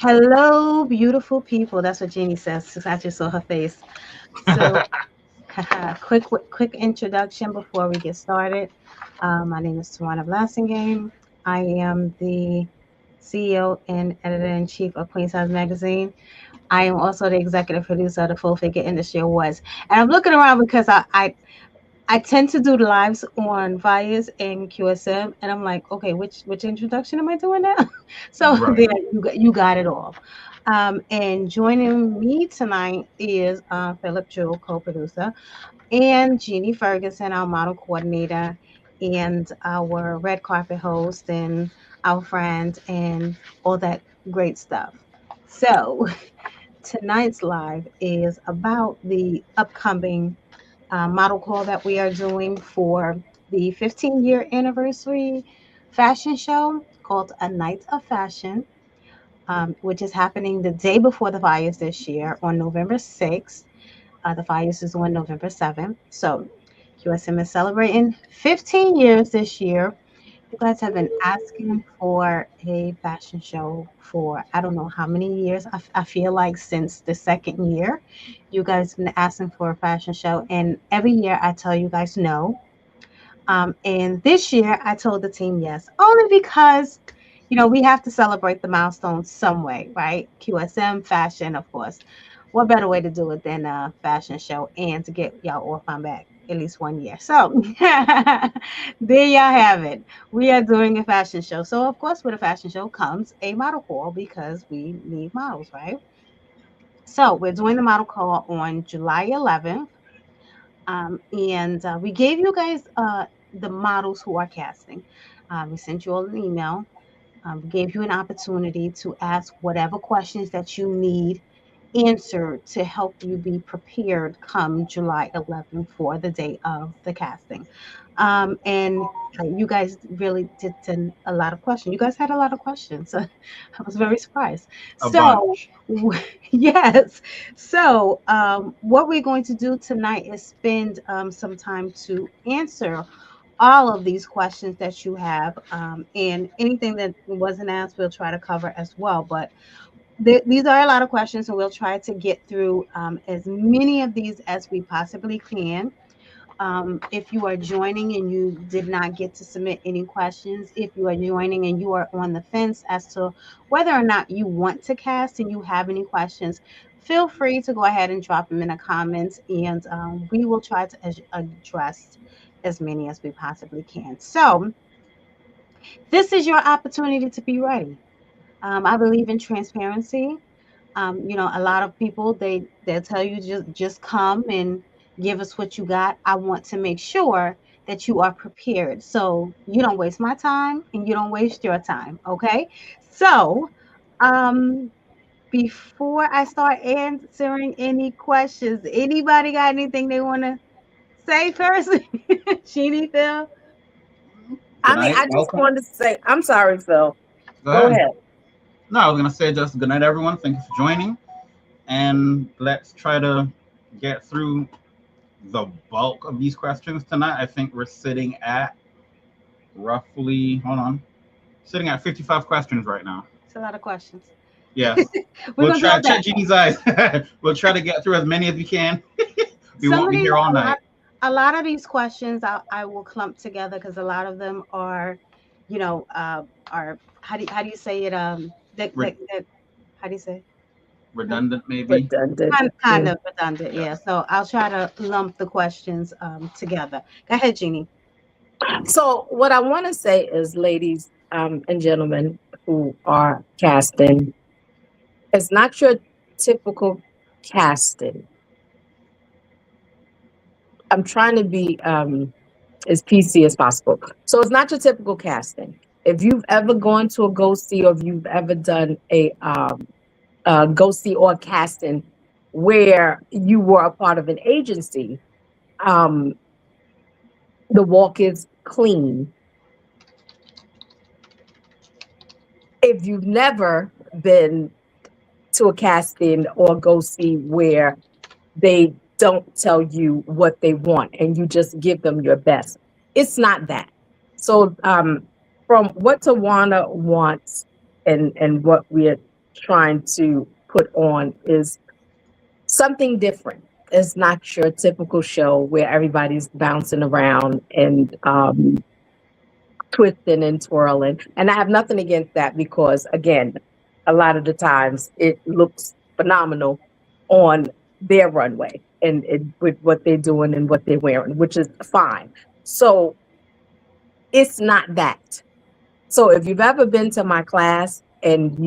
Hello, beautiful people. That's what Jeannie says. Since I just saw her face. So, quick introduction before we get started. My name is Tawana Blassingame. I am the CEO and editor in chief of Queen Size Magazine. I am also the executive producer of the Full Figure Industry Awards. And I'm looking around because I tend to do lives on Vias and QSM, and I'm like, okay, which introduction am I doing now? So Right. there, you got it all. And joining me tonight is Philip Jewell, co-producer, and Jeannie Ferguson, our model coordinator, and our red carpet host, and our friend, and all that great stuff. So tonight's live is about the upcoming model call that we are doing for the 15-year anniversary fashion show called A Night of Fashion, which is happening the day before the fires this year on November 6th. The fires is on November 7th. So QSM is celebrating 15 years this year. You guys have been asking for a fashion show for I don't know how many years. I feel like since the second year, you guys have been asking for a fashion show, and every year I tell you guys no. And this year I told the team yes, only because we have to celebrate the milestones some way, right? QSM fashion, of course. What better way to do it than a fashion show and to get y'all off my back at least 1 year? So there y'all have it. We are doing a fashion show. So of course, with a fashion show comes a model call because we need models, right? So we're doing the model call on July 11th. And we gave you guys the models who are casting. We sent you all an email. We gave you an opportunity to ask whatever questions that you need answered to help you be prepared come July 11th for the day of the casting. And you guys really did send a lot of questions. You guys had a lot of questions. I was very surprised. A So, bunch. yes. So, what we're going to do tonight is spend some time to answer all of these questions that you have, and anything that wasn't asked, we'll try to cover as well. But these are a lot of questions, and we'll try to get through as many of these as we possibly can. If you are joining and you did not get to submit any questions, if you are joining and you are on the fence as to whether or not you want to cast and you have any questions, feel free to go ahead and drop them in the comments, and we will try to address as many as we possibly can. So, this is your opportunity to be ready. I believe in transparency. A lot of people they'll tell you just come and give us what you got. I want to make sure that you are prepared, so you don't waste my time and you don't waste your time. Okay, so um, before I start answering any questions, anybody got anything they want to say first? Sheeny Phil. Good I mean, night. I just Welcome. wanted to say, I'm sorry, Phil. Go Go ahead. ahead. No, I was gonna say just good night, everyone. Thank you for joining, and let's try to get through the bulk of these questions tonight. I think we're sitting at roughly. Hold on. Sitting at 55 questions right now. It's a lot of questions. Yes. We're We'll gonna do try our to check best. Jeannie's eyes. We'll try to get through as many as we can. We Some won't of be these, here all night. a lot of these questions I will clump together because a lot of them are, are how do you say it? Re- How do you say? redundant, maybe. Redundant. Kind Yeah. of redundant, yeah. Yes. So I'll try to lump the questions together. Go ahead, Jeannie. So, what I want to say is, ladies and gentlemen who are casting, it's not your typical casting. I'm trying to be as PC as possible. So, it's not your typical casting. If you've ever gone to a go see, or if you've ever done a go see or casting where you were a part of an agency, um, the walk is clean. If you've never been to a casting or go see where they don't tell you what they want and you just give them your best, it's not that. So, from what Tawana wants and what we're trying to put on is something different. It's not your typical show where everybody's bouncing around and twisting and twirling. And I have nothing against that because, again, a lot of the times it looks phenomenal on their runway and with what they're doing and what they're wearing, which is fine. So it's not that. So if you've ever been to my class and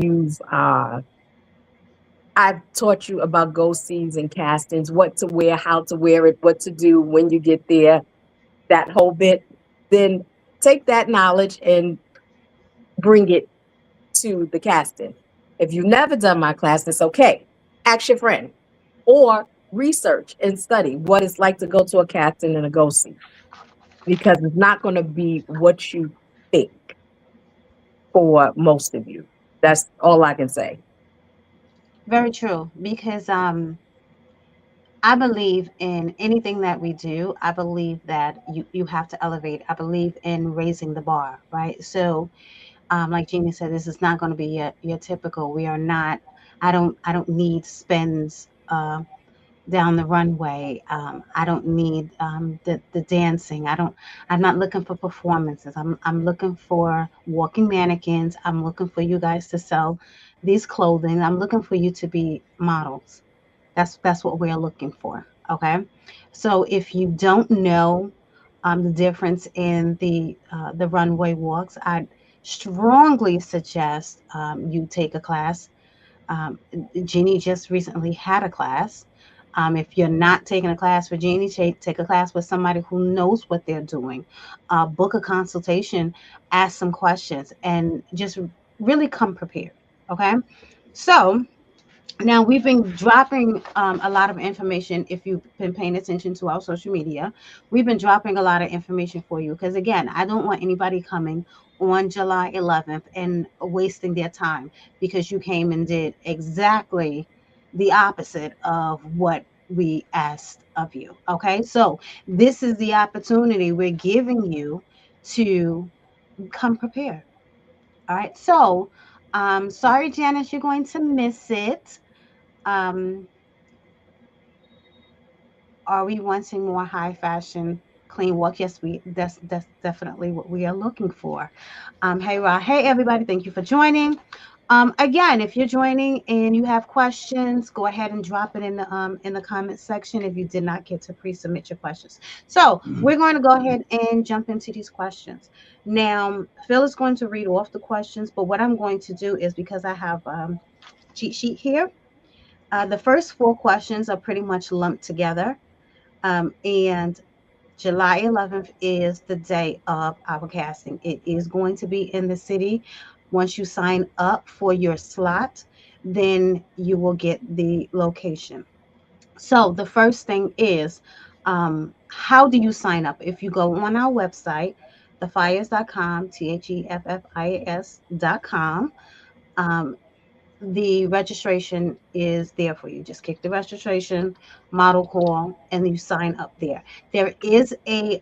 I've taught you about go sees and castings, what to wear, how to wear it, what to do when you get there, that whole bit, then take that knowledge and bring it to the casting. If you've never done my class, it's okay. Ask your friend or research and study what it's like to go to a casting and a go see because it's not going to be what you think for most of you. That's all I can say. Very true. Because I believe in anything that we do. I believe that you have to elevate. I believe in raising the bar, right? So, like Jeannie said, this is not going to be your typical. We are not. I don't need spins down the runway. I don't need the dancing. I'm not looking for performances. I'm looking for walking mannequins. I'm looking for you guys to sell these clothing. I'm looking for you to be models. That's what we're looking for. Okay, so if you don't know the difference in the runway walks, I strongly suggest you take a class. um, Jeannie just recently had a class. If you're not taking a class with Jeannie, take a class with somebody who knows what they're doing. Book a consultation, ask some questions, and just really come prepared. Okay. So, now we've been dropping a lot of information. If you've been paying attention to our social media, we've been dropping a lot of information for you because, again, I don't want anybody coming on July 11th and wasting their time because you came and did exactly the opposite of what we asked of you. Okay, so this is the opportunity we're giving you to come prepared. All right, so sorry, Janice, you're going to miss it. um, are we wanting more high fashion, clean walk? Yes, that's definitely what we are looking for. Hey Ra, hey everybody, thank you for joining. Again, if you're joining and you have questions, go ahead and drop it in the comment section if you did not get to pre-submit your questions. So we're going to go ahead and jump into these questions. Now, Phil is going to read off the questions, but what I'm going to do is because I have cheat sheet here. The first four questions are pretty much lumped together. And July 11th is the day of our casting. It is going to be in the city. Once you sign up for your slot, then you will get the location. So the first thing is, how do you sign up? If you go on our website, thefires.com, THEFFIAS.com, the registration is there for you. Just click the registration, model call, and you sign up there. There is a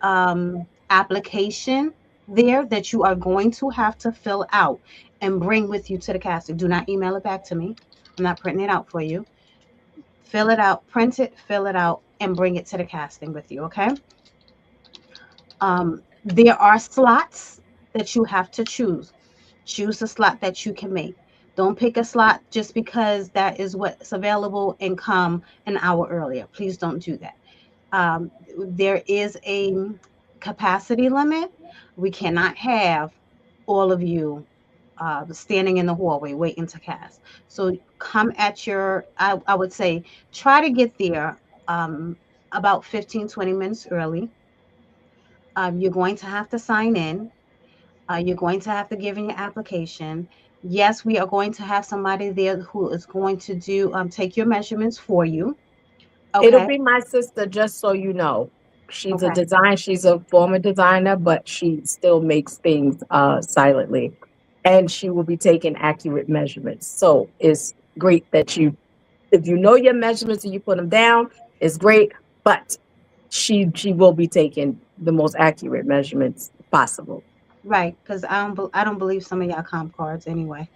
application there that you are going to have to fill out and bring with you to the casting. Do not email it back to me. I'm not printing it out for you. Fill it out, print it, fill it out, and bring it to the casting with you. Okay. There are slots that you have to choose. Choose a slot that you can make. Don't pick a slot just because that is what's available and come an hour earlier. Please don't do that. There is a capacity limit. We cannot have all of you standing in the hallway waiting to cast. So come at I would say, try to get there about 15, 20 minutes early. You're going to have to sign in. You're going to have to give in your application. Yes, we are going to have somebody there who is going to do take your measurements for you. It'll Okay. be my sister, just so you know. Okay. She's a former designer, but she still makes things silently. And she will be taking accurate measurements. So it's great that if you know your measurements and you put them down, it's great. But she will be taking the most accurate measurements possible. Right, because I don't believe some of y'all comp cards anyway.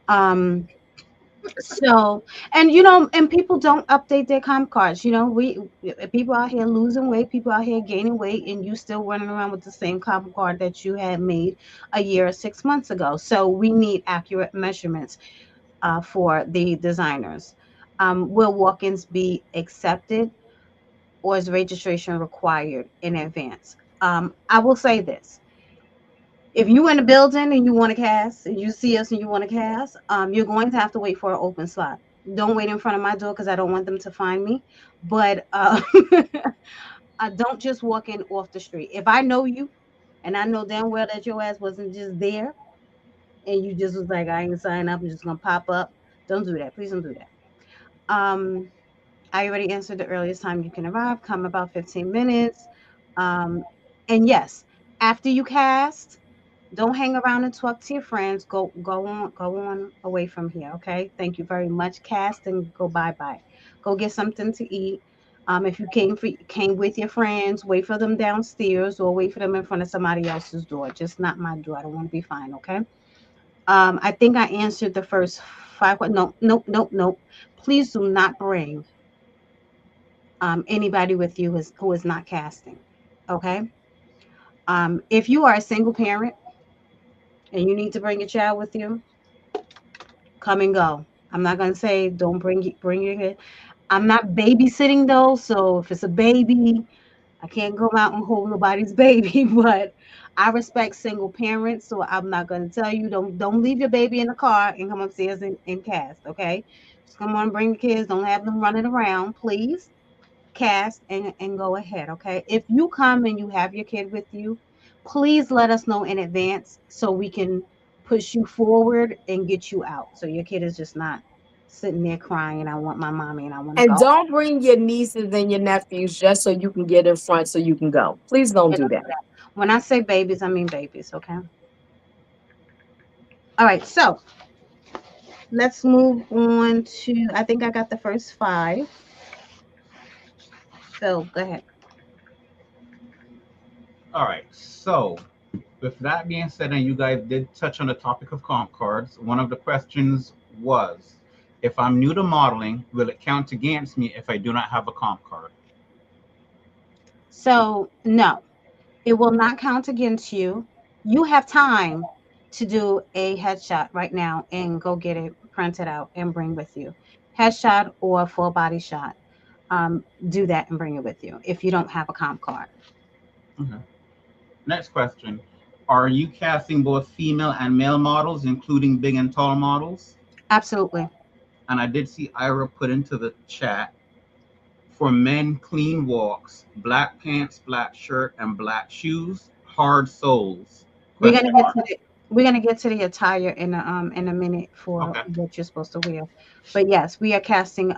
Um, So, and people don't update their comp cards. We people out here losing weight, people out here gaining weight, and you still running around with the same comp card that you had made a year or 6 months ago. So we need accurate measurements for the designers. Will walk-ins be accepted, or is registration required in advance? I will say this: if you in a building and you want to cast, and you see us and you want to cast, you're going to have to wait for an open slot. Don't wait in front of my door because I don't want them to find me. But I don't just walk in off the street. If I know you and I know damn well that your ass wasn't just there and you just was like, I ain't sign up, I'm just gonna pop up. Don't do that. Please don't do that. I already answered the earliest time you can arrive. Come about 15 minutes. Um, and yes, after you cast, don't hang around and talk to your friends. Go on away from here. Okay. Thank you very much. Cast and go bye bye. Go get something to eat. If you came with your friends, wait for them downstairs or wait for them in front of somebody else's door. Just not my door. I don't want to be fine. Okay. I think I answered the first five. No, nope, nope, nope. Please do not bring anybody with you who is not casting. Okay. If you are a single parent and you need to bring your child with you, come and go. I'm not gonna say don't bring your kid. I'm not babysitting though, so if it's a baby, I can't go out and hold nobody's baby. But I respect single parents, so I'm not gonna tell you don't leave your baby in the car and come upstairs and cast. Okay, just come on, bring the kids. Don't have them running around, please. Cast and go ahead. Okay, if you come and you have your kid with you, please let us know in advance so we can push you forward and get you out so your kid is just not sitting there crying, I want my mommy and I want to And go. don't bring your nieces and your nephews just so you can get in front so you can go. Please don't Yeah, do don't that. do that. When I say babies, I mean babies. Okay, all right, so let's move on to, I think I got the first five. Phil, go ahead. All right. So, with that being said, and you guys did touch on the topic of comp cards, one of the questions was, if I'm new to modeling, will it count against me if I do not have a comp card? So no, it will not count against you. You have time to do a headshot right now and go get it printed out and bring with you. Headshot or full body shot. Do that and bring it with you if you don't have a comp card. Okay. Next question. Are you casting both female and male models, including big and tall models? Absolutely. And I did see Ira put into the chat, for men, clean walks, black pants, black shirt, and black shoes, hard soles. We're Question gonna get mark. to the we're gonna get to the attire in a minute for Okay. what you're supposed to wear. But yes, we are casting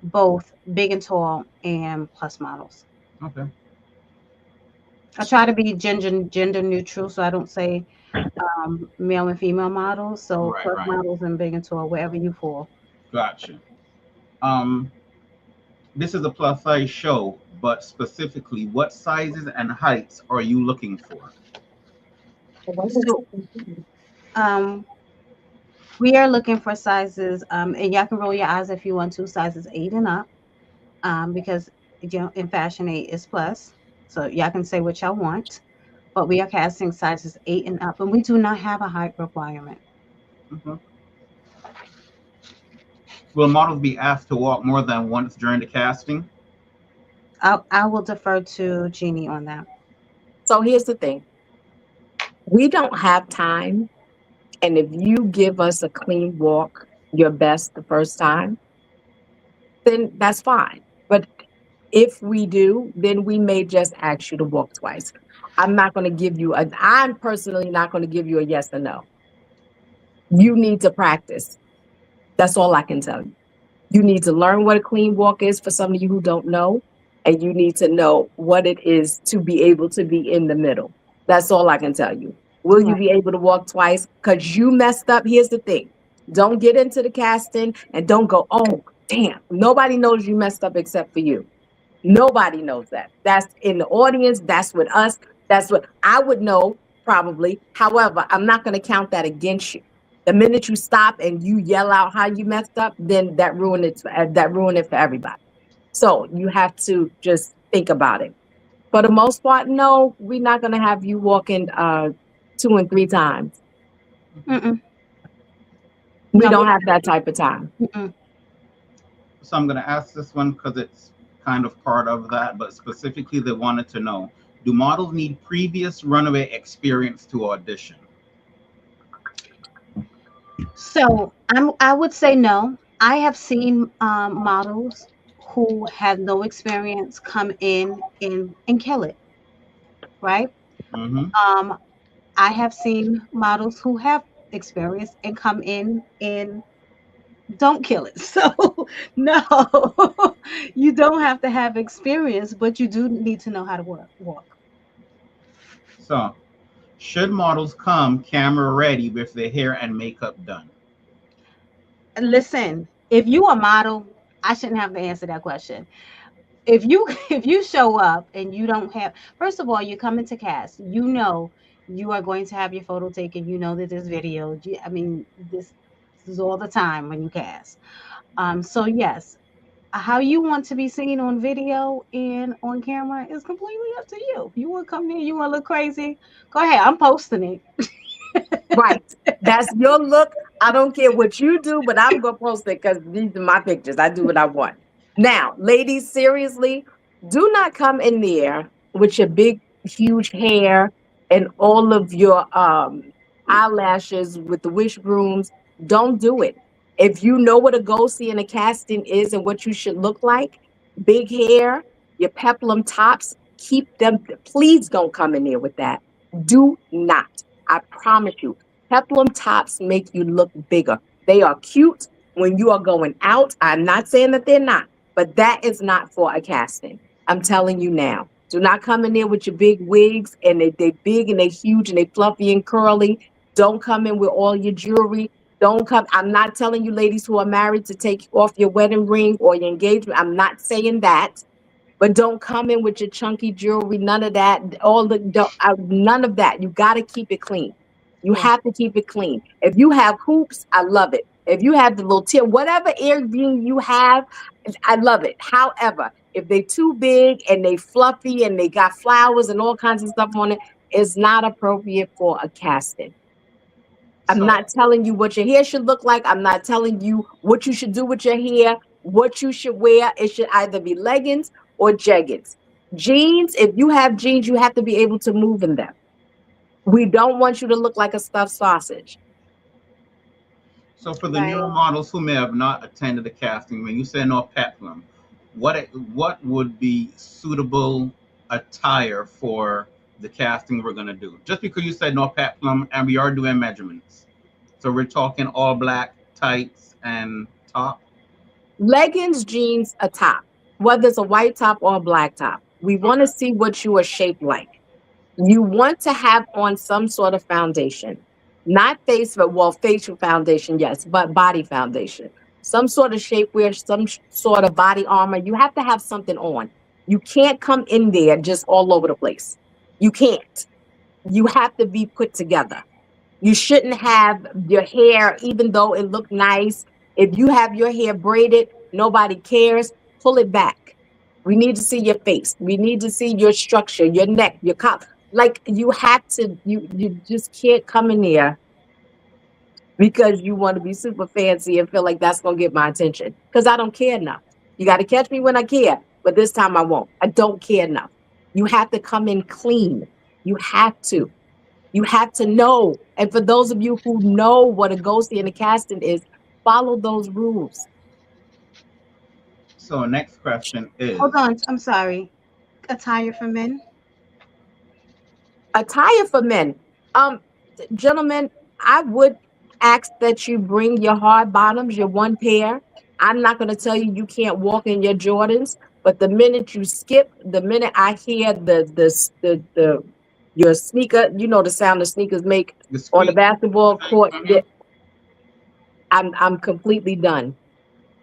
both big and tall and plus models. Okay. I try to be gender neutral, so I don't say male and female models. So Right, plus right. models and big and tall, wherever you fall. Gotcha. Um, this is a plus size show, but specifically, what sizes and heights are you looking for? So um, we are looking for sizes, and y'all can roll your eyes if you want to, sizes 8 and up, because in fashion 8 is plus. So y'all can say what y'all want, but we are casting sizes 8 and up, and we do not have a height requirement. Mhm. Will models be asked to walk more than once during the casting? I will defer to Jeannie on that. So here's the thing. We don't have time. And if you give us a clean walk, your best the first time, then that's fine. But if we do, then we may just ask you to walk twice. I'm personally not going to give you a yes or no. You need to practice. That's all I can tell you. You need to learn what a clean walk is for some of you who don't know, and you need to know what it is to be able to be in the middle. That's all I can tell you. Will you Right. be able to walk twice? Because you messed up. Here's the thing. Don't get into the casting and don't go, oh, damn. Nobody knows you messed up except for you. Nobody knows that. That's in the audience. That's with us. That's what I would know probably. However, I'm not going to count that against you. The minute you stop and you yell out how you messed up, then that ruin it for everybody. So you have to just think about it. For the most part, no, we're not gonna have you walking 2 and 3 times. Mm-mm. We No, don't have that type of time. mm-mm. So I'm going to ask this one because it's kind of part of that, but specifically they wanted to know, do models need previous runway experience to audition? So I would say no. I have seen models who have no experience come in and kill it, right? Mm-hmm. Um, I have seen models who have experience and come in and don't kill it. So no, you don't have to have experience, but you do need to know how to walk. So, should models come camera ready with their hair and makeup done? Listen, if you a model, I shouldn't have to answer that question. If you if you show up and you don't have, first of all, you come into cast, you know you are going to have your photo taken, you know that there's video. I mean, this is all the time when you cast. So yes, how you want to be seen on video and on camera is completely up to you. You want to come there, you want to look crazy, go ahead. I'm posting Right. That's your look. I don't care what you do, but I'm gonna post it because these are my pictures. I do what I want. Now, ladies, seriously, do not come in there with your big, huge hair and all of your eyelashes with the wish brooms. Don't do it. If you know what a ghostie and a casting is and what you should look like, big hair, your peplum tops, keep them. Please don't come in there with that. Do not. I promise you, peplum tops make you look bigger. They are cute when you are going out. I'm not saying that they're not, but that is not for a casting. I'm telling you now. Do not come in there with your big wigs and they big and they huge and they fluffy and curly. Don't come in with all your jewelry. Don't come. I'm not telling you, ladies who are married, to take off your wedding ring or your engagement. I'm not saying that. But don't come in with your chunky jewelry, none of that. None of that. You got to keep it clean. You yeah. have to keep it clean. If you have hoops, I love it. If you have the little tip, whatever earring you have, I love it. However, if they too big and they fluffy and they got flowers and all kinds of stuff on it, it's not appropriate for a casting. I'm So, not telling you what your hair should look like. I'm not telling you what you should do with your hair, what you should wear. It should either be leggings or jeggings. Jeans, if you have jeans, you have to be able to move in them. We don't want you to look like a stuffed sausage. so for the Right. newer models who may have not attended the casting, when you say no peplum, what would be suitable attire for the casting we're gonna do? Just because you said no peplum, and we are doing measurements, so we're talking all black tights and top. Leggings, jeans, a top, whether it's a white top or a black top. We want to Okay. see what you are shaped like. You want to have on some sort of foundation, not face, but well, facial foundation, yes, but body foundation, some sort of shapewear, sort of body armor. You have to have something on. You can't come in there just all over the place. You can't. You have to be put together. You shouldn't have your hair, even though it looked nice. If you have your hair braided, nobody cares. Pull it back. We need to see your face. We need to see your structure, your neck, your collar. Like you have to, you just can't come in there because you want to be super fancy and feel like that's gonna get my attention. Because I don't care enough. You got to catch me when I care, but this time I won't. I don't care enough. You have to come in clean. You have to. You have to know. And for those of you who know what a ghostie and a casting is, follow those rules. So next question Hold is, on, I'm sorry. Attire for men. Attire for men. Um, Gentlemen, I would ask that you bring your hard bottoms, your one pair. I'm not going to tell you you can't walk in your Jordans, but the minute you skip, the minute I hear the your sneaker, you know the sound the sneakers make the on the squeak. basketball court, Mhm. I'm completely done.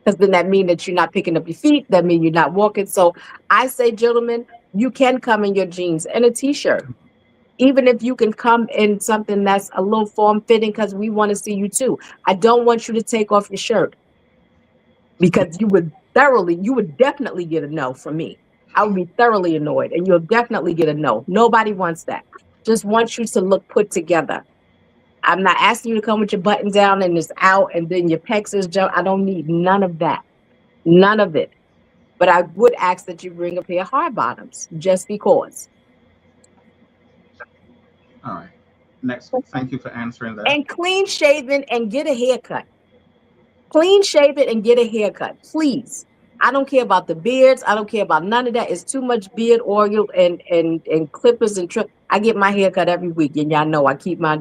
Because then that means that you're not picking up your feet. That means you're not walking. So I say, gentlemen, you can come in your jeans and a t-shirt. Even if you can come in something that's a little form fitting, because we want to see you too. I don't want you to take off your shirt, because you would definitely get a no from me. I would be thoroughly annoyed, and you'll definitely get a no. Nobody wants that. Just want you to look put together. I'm not asking you to come with your button down and it's out and then your pecs is jump. I don't need none of that. None of it. But I would ask that you bring a pair of hard bottoms just because. All right. Next, thank you for answering that. And clean shaven and get a haircut. Clean shaven and get a haircut, please. I don't care about the beards. I don't care about none of that. It's too much beard oil and clippers and trim. I get my haircut every week, and y'all know I keep my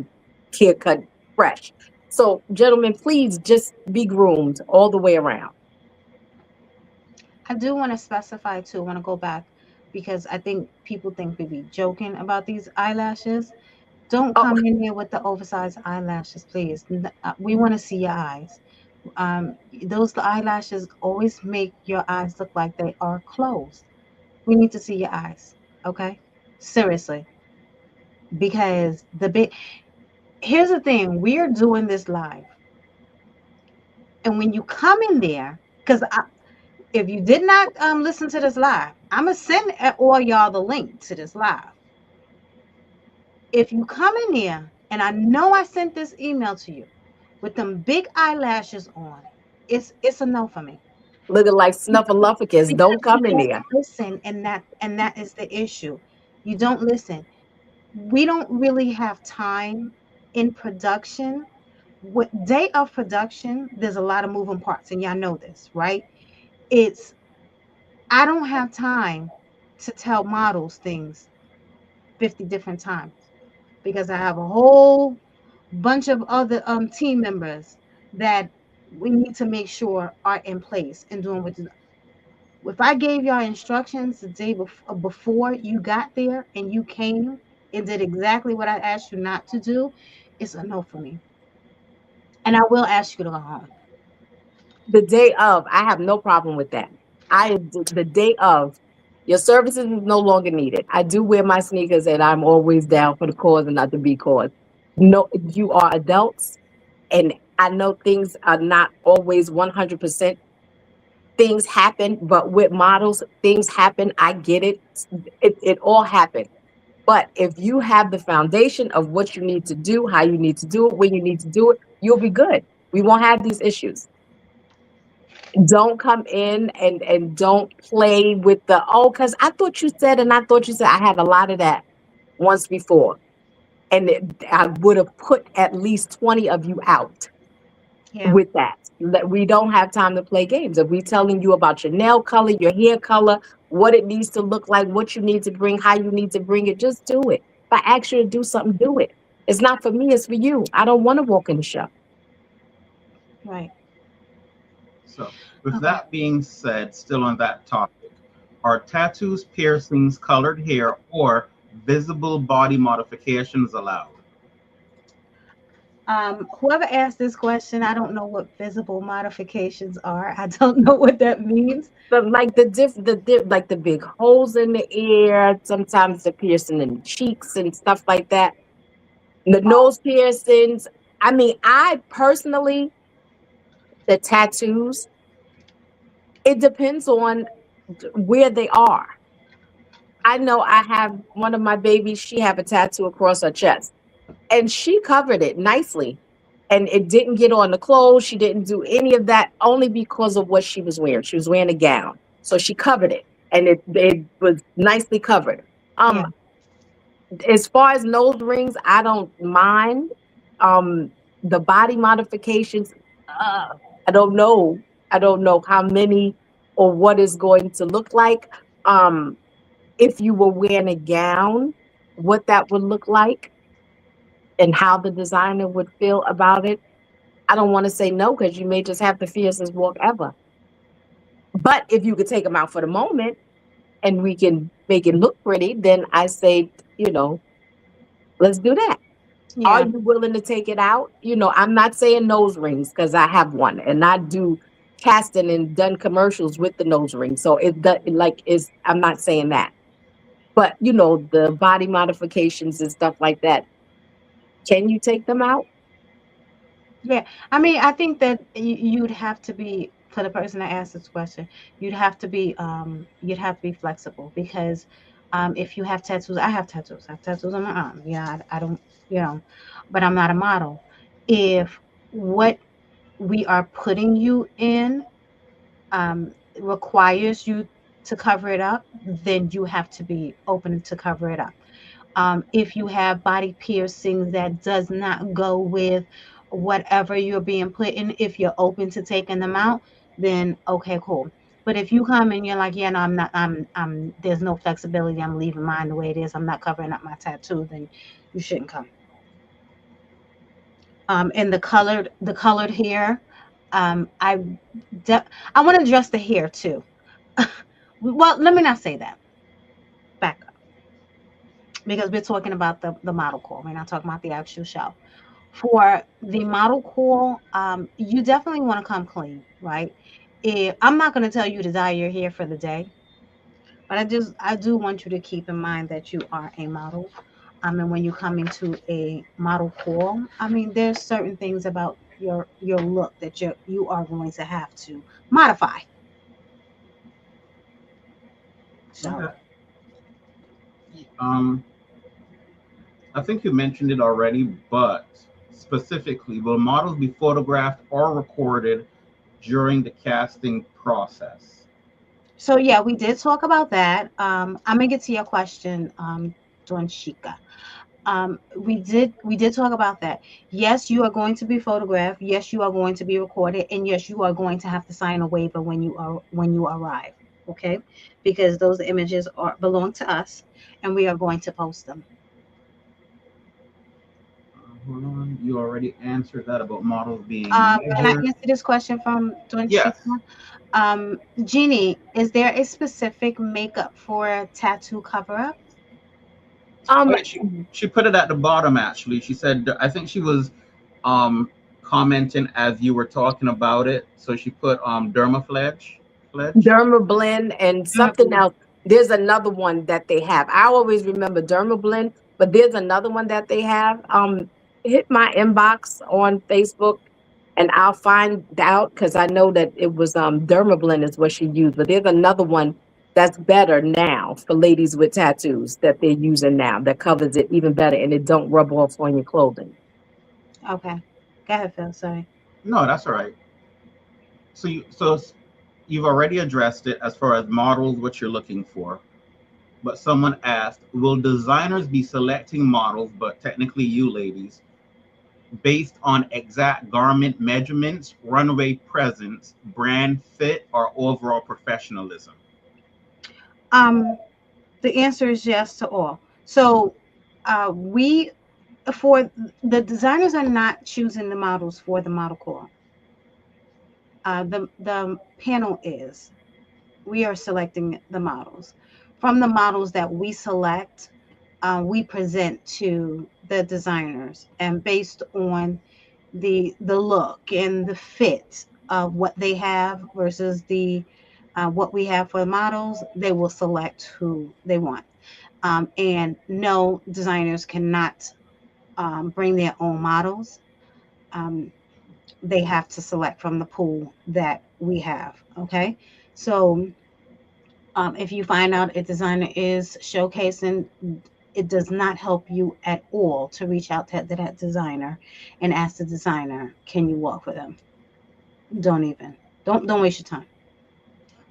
haircut fresh. So, gentlemen, please just be groomed all the way around. I do want to specify too. I want to go back because I think people think we be joking about these eyelashes. Don't Oh, come in here with the oversized eyelashes, please. We want to see your eyes. Those eyelashes always make your eyes look like they are closed. We need to see your eyes, okay? Seriously, because the big here's the thing: we're doing this live, and when you come in there, because if you did not listen to this live, I'm gonna send all y'all the link to this live. If you come in there, and I know I sent this email to you with them big eyelashes on, it's a no for me. looking like snuffleupagus. Don't Because you come in don't there. listen, and that is the issue. You don't listen. We don't really have time in production. What day of production, there's a lot of moving parts, and y'all know this, right? It's I don't have time to tell models things 50 different times because I have a whole bunch of other team members that we need to make sure are in place and doing what if I gave y'all instructions the day before you got there and you came and did exactly what I asked you not to do, it's a no for me. And I will ask you to go home. The day of, I have no problem with that. The day of, your services is no longer needed. I do wear my sneakers, and I'm always down for the cause and not to be cause. No, you are adults, and I know things are not always 100%. Things happen, but with models, things happen. I get it. It all happened. But if you have the foundation of what you need to do, how you need to do it, when you need to do it, you'll be good. We won't have these issues. Don't come in and don't play with the, oh, because I thought you said, and I thought you said. I had a lot of that once before, and I would have put at least 20 of you out Yeah, with that. We don't have time to play games. If we telling you about your nail color, your hair color, what it needs to look like, what you need to bring, how you need to bring it, just do it. If I ask you to do something, do it. It's not for me, it's for you. I don't want to walk in the show. right. So, with Okay. that being said, still on that topic, are tattoos, piercings, colored hair, or visible body modifications allowed? Whoever asked this question, I don't know what visible modifications are. I don't know what that means. But like like the big holes in the ear, sometimes the piercing in the cheeks and stuff like that. The Oh, nose piercings. I mean, I personally, the tattoos, it depends on where they are. I know I have one of my babies, she have a tattoo across her chest, and she covered it nicely. And it didn't get on the clothes. She didn't do any of that only because of what she was wearing. She was wearing a gown. So she covered it, and it was nicely covered. yeah, Um, as far as nose rings, I don't mind. The body modifications, uh, I don't know. I don't know how many or what is going to look like. Um, if you were wearing a gown, what that would look like and how the designer would feel about it. I don't want to say no because you may just have the fiercest walk ever. But if you could take them out for the moment and we can make it look pretty, then I say, let's do that. Are yeah, you willing to take it out? I'm not saying nose rings because I have one and I do casting and done commercials with the nose ring. So like is I'm not saying that. But the body modifications and stuff like that, can you take them out? Yeah, I mean, I think that you'd have to be, for the person that asked this question, you'd have to be flexible because if you have tattoos, I have tattoos. I have tattoos on my arm. Yeah, I don't, you know, but I'm not a model. If what we are putting you in requires you to cover it up, then you have to be open to cover it up. If you have body piercings that does not go with whatever you're being put in, if you're open to taking them out, then okay, cool. But if you come and you're like, yeah, no, I'm not, there's no flexibility, I'm leaving mine the way it is, I'm not covering up my tattoo, then you shouldn't come. And the colored hair, um, I, I want to address the hair too. Well, let me not say that. Back up, because we're talking about the model call. We're not talking about the actual show. For the model call, you definitely want to come clean, right? I'm not going to tell you to dye your hair for the day, but I do want you to keep in mind that you are a model. And when you come into a model call, I mean, there's certain things about your look that you are going to have to modify. So, Okay. Um, I think you mentioned it already, but specifically, will models be photographed or recorded during the casting process? so yeah, we did talk about that. I'm gonna get to your question, Don Chica. We did talk about that. Yes, you are going to be photographed. Yes, you are going to be recorded, and yes, you are going to have to sign a waiver when you arrive. Okay, because those images are belong to us, and we are going to post them. Hold on. You already answered that about models being Can I measured. answer this question from Don Chica? Yes. Jeannie, is there a specific makeup for tattoo cover up? Oh, Um, yeah, she put it at the bottom actually. She said I think she was um commenting as you were talking about it. So she put dermafledge fledge. Dermablend and something else. There's another one that they have. I always remember Dermablend, but there's another one that they have. Hit my inbox on Facebook and I'll find out because I know that it was Dermablend is what she used, but there's another one that's better now for ladies with tattoos that they're using now that covers it even better and it don't rub off on your clothing. Okay, go ahead, Phil. Sorry. No, that's all right. So you've already addressed it as far as models what you're looking for. But someone asked, will designers be selecting models, but technically you ladies, based on exact garment measurements, runway presence, brand fit, or overall professionalism? Um, the answer is yes to all. So, we for the designers are not choosing the models for the model core. The panel is. We are selecting the models. From the models that we select, we present to the designers, and based on the look and the fit of what they have versus the what we have for the models, they will select who they want. And no, designers cannot bring their own models. Um, they have to select from the pool that we have. Okay, so if you find out a designer is showcasing, it does not help you at all to reach out to that designer and ask the designer, can you walk with them? Don't even. Don't waste your time.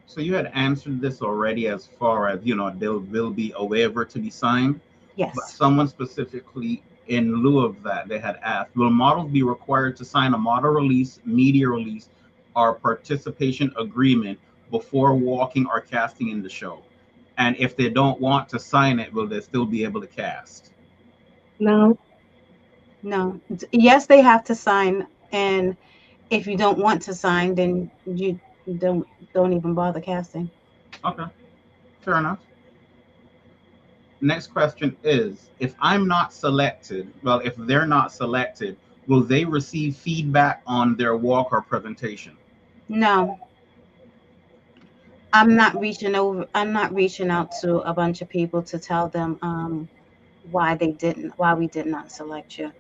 So you had answered this already as far as, there will be a waiver to be signed, but Yes. someone specifically in lieu of that, they had asked, will models be required to sign a model release, media release, or participation agreement before walking or casting in the show? And if they don't want to sign it, will they still be able to cast? No. No. Yes, they have to sign, and if you don't want to sign, then you don't even bother casting. Okay, fair enough. Next question is, if I'm not selected, well, if they're not selected, will they receive feedback on their walk or presentation? No. I'm not reaching out to a bunch of people to tell them why we did not select you.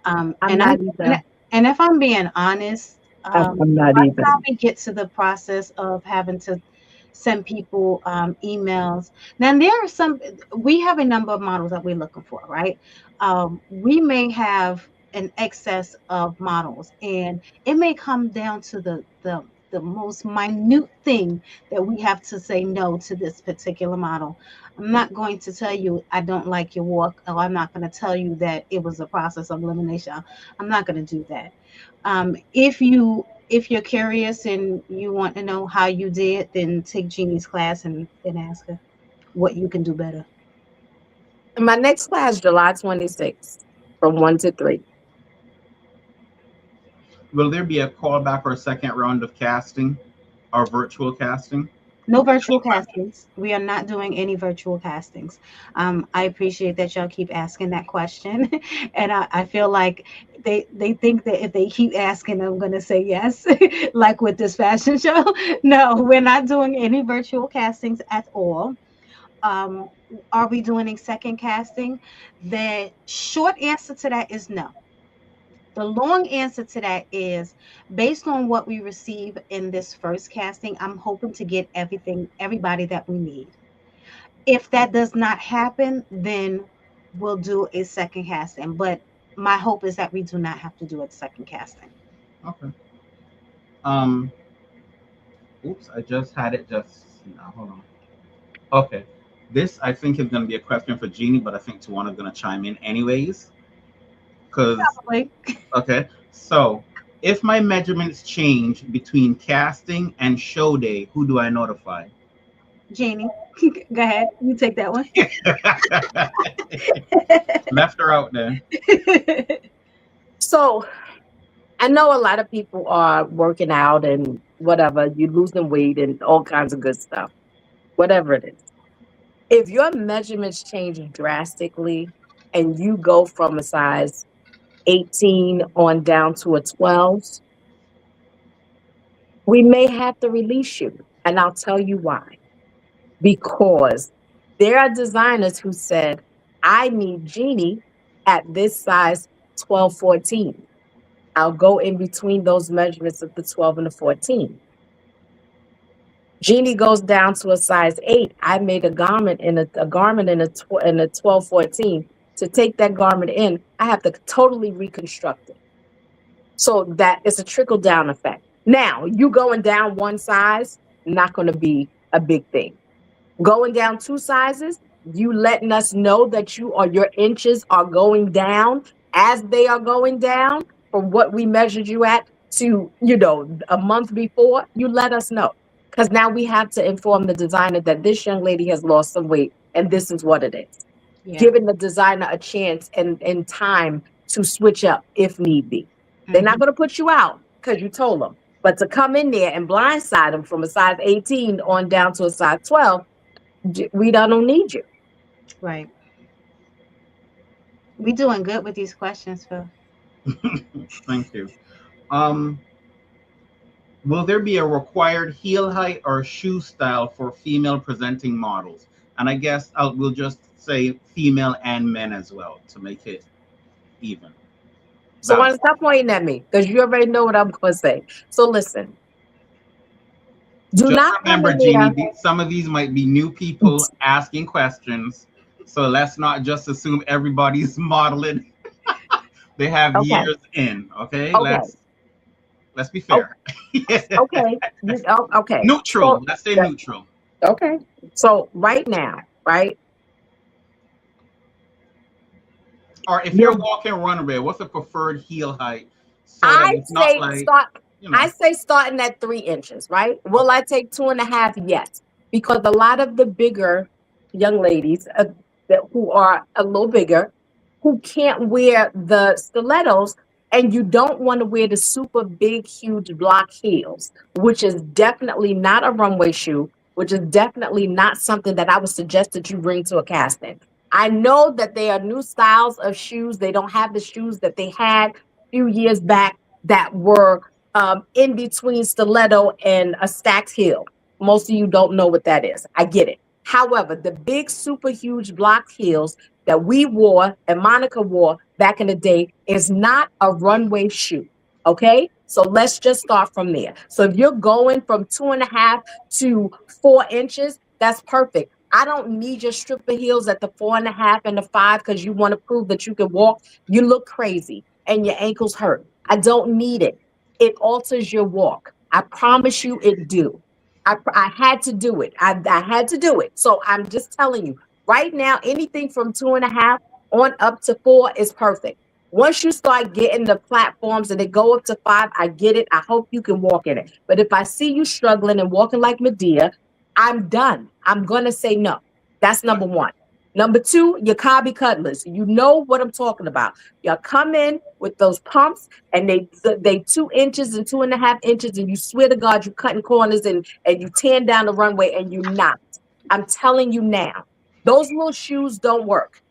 I'm And not and, either. and if I'm being honest, I'm not by the either. time we get to the process of having to send people emails, now there are some. We have a number of models that we're looking for, right? We may have an excess of models, and it may come down to the most minute thing that we have to say no to this particular model. I'm not going to tell you I don't like your walk, or I'm not going to tell you that it was a process of elimination. I'm not going to do that. If you're curious and you want to know how you did, then take Jeannie's class and ask her what you can do better. My next class, July 26th, from 1 to 3. Will there be a callback or a second round of casting or virtual casting? No virtual castings. We are not doing any virtual castings. I appreciate that y'all keep asking that question, and I feel like they think that if they keep asking, I'm going to say yes, like with this fashion show. No, we're not doing any virtual castings at all. Um, are we doing a second casting? The short answer to that is no. The long answer to that is based on what we receive in this first casting, I'm hoping to get everybody that we need. If that does not happen, then we'll do a second casting. But my hope is that we do not have to do a second casting. Okay. Um. Oops, I just had it just now. Hold on. Okay. This I think is going to be a question for Jeannie, but I think Tawana's going to chime in anyways. Because Wait, okay, so if my measurements change between casting and show day, who do I notify? Jeannie, go ahead. You take that one. Left her out there. So I know a lot of people are working out and whatever, you're losing weight and all kinds of good stuff, whatever it is. If your measurements change drastically and you go from a size 18 on down to a 12, we may have to release you. And I'll tell you why. Because there are designers who said, I need Jeannie at this size 12, 14. I'll go in between those measurements of the 12 and the 14. Jeannie goes down to a size 8. I made a garment in a 12, 14. To take that garment in, I have to totally reconstruct it. So that is a trickle down effect. Now, you going down one size, not going to be a big thing. Going down two sizes, you letting us know that your inches are going down as they are going down from what we measured you at to, a month before, you let us know. Because now we have to inform the designer that this young lady has lost some weight and this is what it is. Yeah. Giving the designer a chance and time to switch up if need be. They're not Hmm. going to put you out because you told them. But to come in there and blindside them from a size 18 on down to a size 12, we don't need you. Right. We doing good with these questions, Phil. Thank you. Um, will there be a required heel height or shoe style for female presenting models? And I guess we'll just say female and men as well to make it even. So want Balance. to stop pointing at me because you already know what I'm going to say. So listen, do Just not come remember, in Jeannie, there. some of these might be new people asking questions. So let's not just assume everybody's modeling. They have Okay, years in. Okay, okay, let's be oh, fair. okay, okay. Neutral. So Let's stay that, neutral. okay. So right now, right, Or if you're you're walking runway, what's the preferred heel height so that I it's not say like start. you I know? say starting at 3 inches, right? Will Okay. I take 2.5? Yes, because a lot of the bigger young ladies who are a little bigger, who can't wear the stilettos, and you don't want to wear the super big, huge block heels, which is definitely not a runway shoe, which is definitely not something that I would suggest that you bring to a casting. I know that they are new styles of shoes. They don't have the shoes that they had few years back that were in between stiletto and a stacked heel. Most of you don't know what that is. I get it. However, the big, super huge block heels that we wore and Monica wore back in the day is not a runway shoe. Okay. So let's just start from there. So if you're going from 2.5 to 4 inches, that's perfect. I don't need your stripper heels at the 4.5 and the 5 because you want to prove that you can walk. You look crazy and your ankles hurt. I don't need it. It alters your walk. I promise you it do. I had to do it. I had to do it. So I'm just telling you right now, anything from 2.5 on up to 4 is perfect. Once you start getting the platforms and they go up to 5, I get it. I hope you can walk in it. But if I see you struggling and walking like Medea, I'm done. I'm going to say no. That's number one. Number two, your Cobby Cutlers. You know what I'm talking about. Y'all come in with those pumps and they 2 inches and 2.5 inches, and you swear to God you cutting corners and you tearing down the runway and you not. I'm telling you now, those little shoes don't work.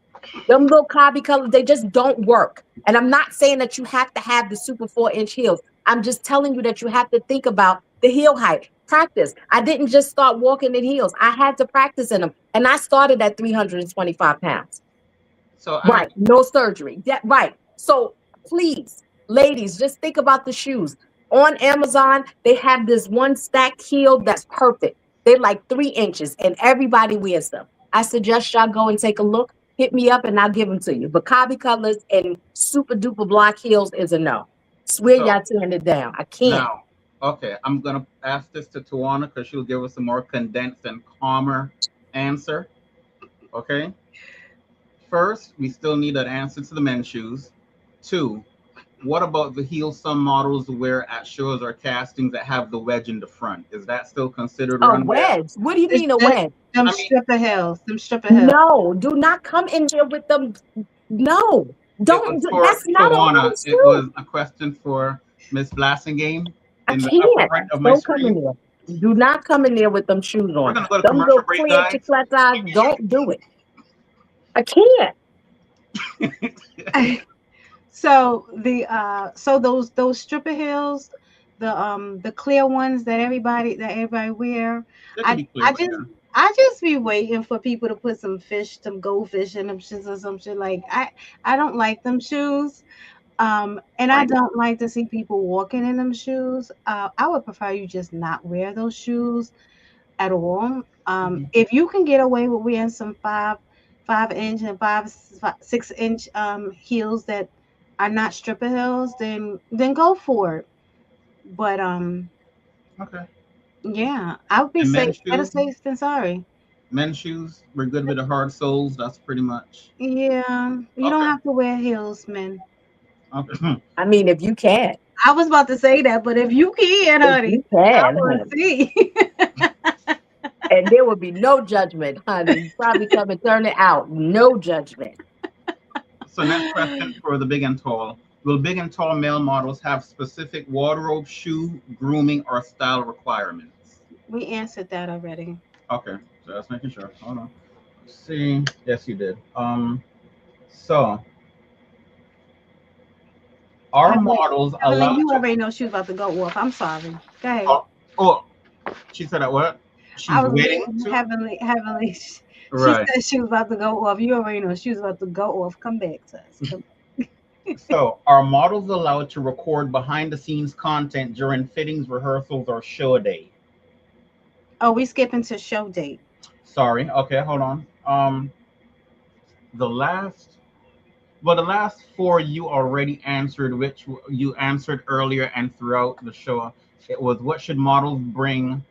Them little Cobby colors, they just don't work. And I'm not saying that you have to have the super 4-inch heels. I'm just telling you that you have to think about the heel height. Practice. I didn't just start walking in heels. I had to practice in them. And I started at 325 pounds. So Right. No surgery. Yeah, right. So please, ladies, just think about the shoes. On Amazon, they have this one stacked heel that's perfect. They're like 3 inches and everybody wears them. I suggest y'all go and take a look. Hit me up and I'll give them to you. But Cobby Colors and super duper block heels is a no. Swear so y'all tearing it down. I can't. now, okay, I'm gonna ask this to Tawana because she'll give us a more condensed and calmer answer. Okay. First, we still need an answer to the men's shoes. Two, what about the heels some models wear at shows or castings that have the wedge in the front? Is that still considered A runway? wedge. What do you It's mean a just wedge? them I mean, stripper hills. Them stripper hills. No, do not come in here with them. No, it was for that's not a Tawana. long It shoe. was a question for Miss Blassingame I in the upper can't. right of my Don't come in screen. there. Do not come in there with them shoes We're on. gonna go to Them commercial little break, clear guys. chiclets eyes. Don't do it. I can't. So those stripper heels, the clear ones that everybody wear, They can I be clear, I but just yeah. I just be waiting for people to put some goldfish in them shoes or some shit. Like I don't like them shoes. And I Right. don't like to see people walking in them shoes. I would prefer you just not wear those shoes at all. Mhm. If you can get away with wearing some 5 inch and 6 inch heels that are not stripper heels, then go for it. But Okay. yeah, I would be And safe. men's Better shoes, safe than sorry. men's shoes, we're good with the hard soles. That's pretty much Yeah, you don't okay. have to wear heels, man. Okay. I mean, if you can, I was about to say that, but if you can, if honey, you I can, want honey, to see. and there would be no judgment, honey. You probably come and turn it out. No judgment. So next question for the big and tall. Will big and tall male models have specific wardrobe, shoe, grooming, or style requirements? We answered that already. Okay, so that's making sure. Hold on. Let's see. Yes, you did. So are Heavenly, models Heavenly, allowed you to? already know she was about to go off. I'm sorry. Go ahead. Oh, oh, she said that what? I She's was waiting waiting. to. Heavenly. She Right. said she was about to go off. You already know she was about to go off. Come back to us. Come. So are models allowed to record behind the scenes content during fittings, rehearsals, or show day? Oh, we skipping to show date. Sorry. Okay, hold on. The last Well, the last four you already answered, which you answered earlier and throughout the show. It was what should models bring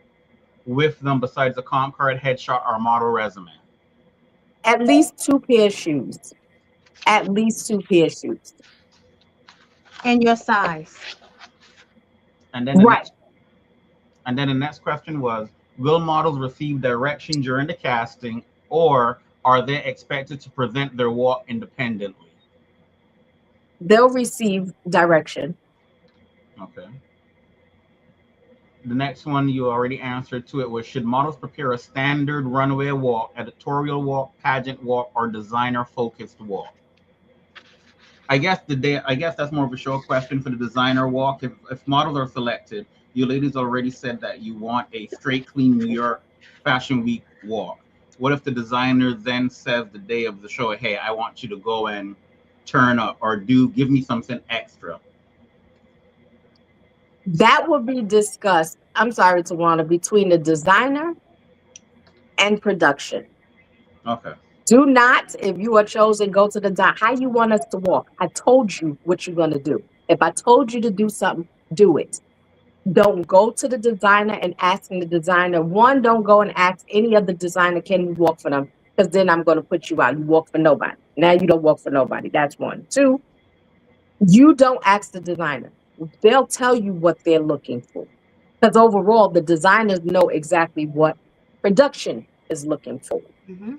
with them besides a comp card, headshot, or model resume? At least two pair of shoes. At least two pair of shoes. And your size. And then the Right. next, and then the next question was: will models receive direction during the casting, or are they expected to present their walk independently? They'll receive direction. Okay. The next one you already answered to it was: should models prepare a standard runway walk, editorial walk, pageant walk, or designer focused walk? I guess that's more of a show question for the designer walk. If models are selected, You ladies already said that you want a straight, clean New York Fashion Week walk. What if the designer then says the day of the show, "Hey, I want you to go and turn up or do give me something extra"? That will be discussed, I'm sorry, Tawana, between the designer and production. Okay. Do not, if you are chosen, go to the how you want us to walk. I told you what you're going to do. If I told you to do something, do it. Don't go to the designer and asking the designer. One, don't go and ask any other designer, can you walk for them? Because then I'm going to put you out. You walk for nobody. Now you don't walk for nobody. That's one. Two, you don't ask the designer. They'll tell you what they're looking for. Because overall, the designers know exactly what production is looking for. Mm-hmm.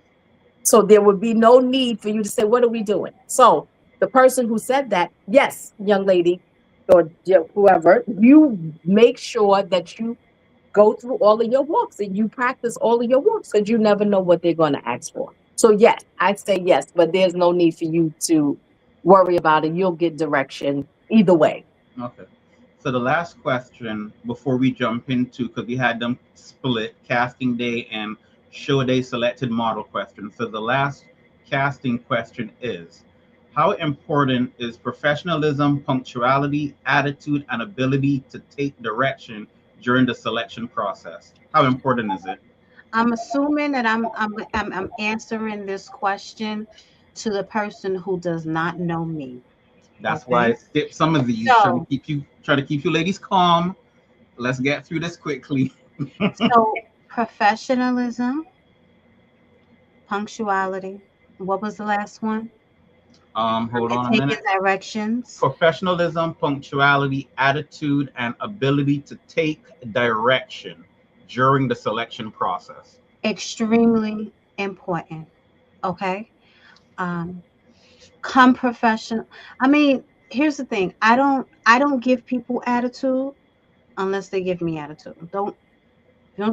So there would be no need for you to say, what are we doing? So the person who said that, yes, young lady, or whoever, you make sure that you go through all of your walks and you practice all of your walks because you never know what they're going to ask for. So yes, I say yes, but there's no need for you to worry about it. You'll get direction either way. Okay. So the last question before we jump into, because we had them split casting day and show day selected model questions. So the last casting question is, how important is professionalism, punctuality, attitude, and ability to take direction during the selection process? How important is it? I'm assuming that I'm answering this question to the person who does not know me. That's why I Okay. skipped some of these, So try to keep you ladies calm. Let's get through this quickly. so professionalism, punctuality. What was the last one? Hold And on a taking minute. directions. Professionalism, punctuality, attitude, and ability to take direction during the selection process. Extremely important. Okay. Um, come professional. I mean, here's the thing. I don't give people attitude unless they give me attitude. Don't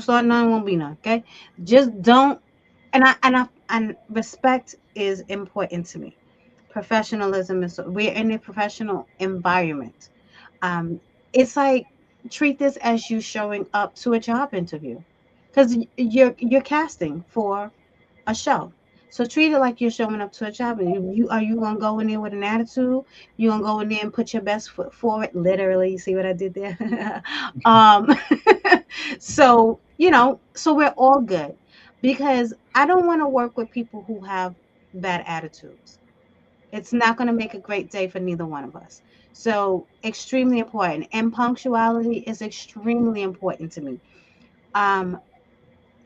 start none, won't be none. Okay. Just don't. And respect is important to me. Professionalism is, we're in a professional environment. Um, it's like, treat this as you showing up to a job interview, because you're casting for a show. So treat it like you're showing up to a job. And you are you gonna go in there with an attitude? You gonna go in there and put your best foot forward? Literally, you see what I did there? um, so so we're all good, because I don't want to work with people who have bad attitudes. It's not going to make a great day for neither one of us. So extremely important, and punctuality is extremely important to me. Um,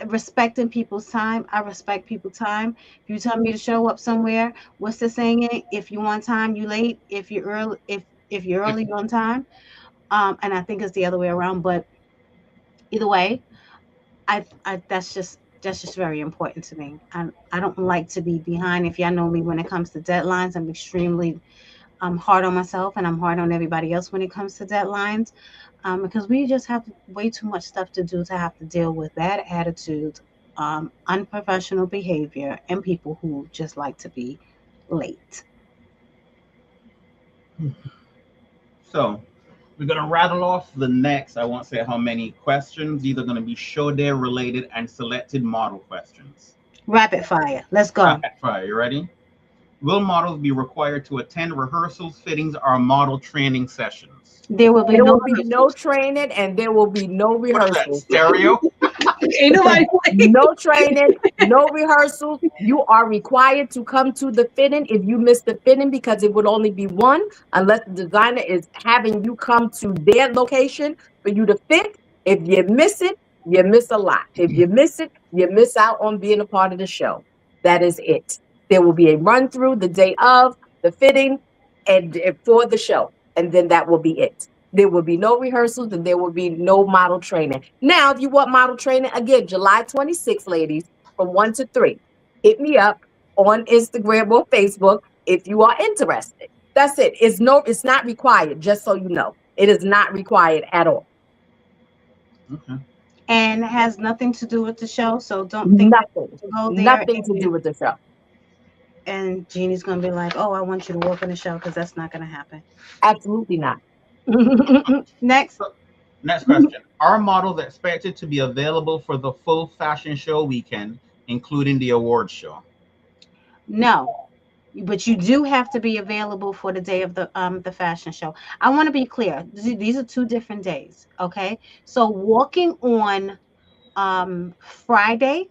respecting people's time. I respect people's time. If you tell me to show up somewhere, what's the saying? If you on time, you late. If you're early, if you're early, you're on time. And I think it's the other way around. But either way, I that's just very important to me. I don't like to be behind. If y'all know me, when it comes to deadlines, I'm hard on myself, and I'm hard on everybody else when it comes to deadlines, because we just have way too much stuff to do to have to deal with bad attitudes, unprofessional behavior, and people who just like to be late. So we're gonna rattle off the next, I won't say how many questions. These are gonna be show day related and selected model questions. Rapid fire. Let's go. Rapid fire, you ready? Will models be required to attend rehearsals, fittings, or model training sessions? There will be There no will be no rehearsals. training and there will be no What is that, rehearsals. stereo? Ain't nobody. No training, no rehearsals. You are required to come to the fitting if you miss the fitting because it would only be one unless the designer is having you come to their location for you to fit. If you miss it, you miss a lot. If you miss it, you miss out on being a part of the show. That is it. There will be a run through the day of the fitting and for the show, and then that will be it. There will be no rehearsals and there will be no model training. Now, if you want model training, again, July 26th, ladies, from 1 to 3, hit me up on Instagram or Facebook if you are interested. That's it. It's not required, just so you know. It is not required at all. Okay. And has nothing to do with the show. So don't think that Nothing. you go there Nothing to do with the show. and Jeannie's gonna be like, "Oh, I want you to walk in the show," because that's not gonna happen. Absolutely not. Next. Next question. Are models expected to be available for the full fashion show weekend, including the awards show? No, but you do have to be available for the day of the fashion show. I want to be clear. These are two different days. Okay, so walking on Friday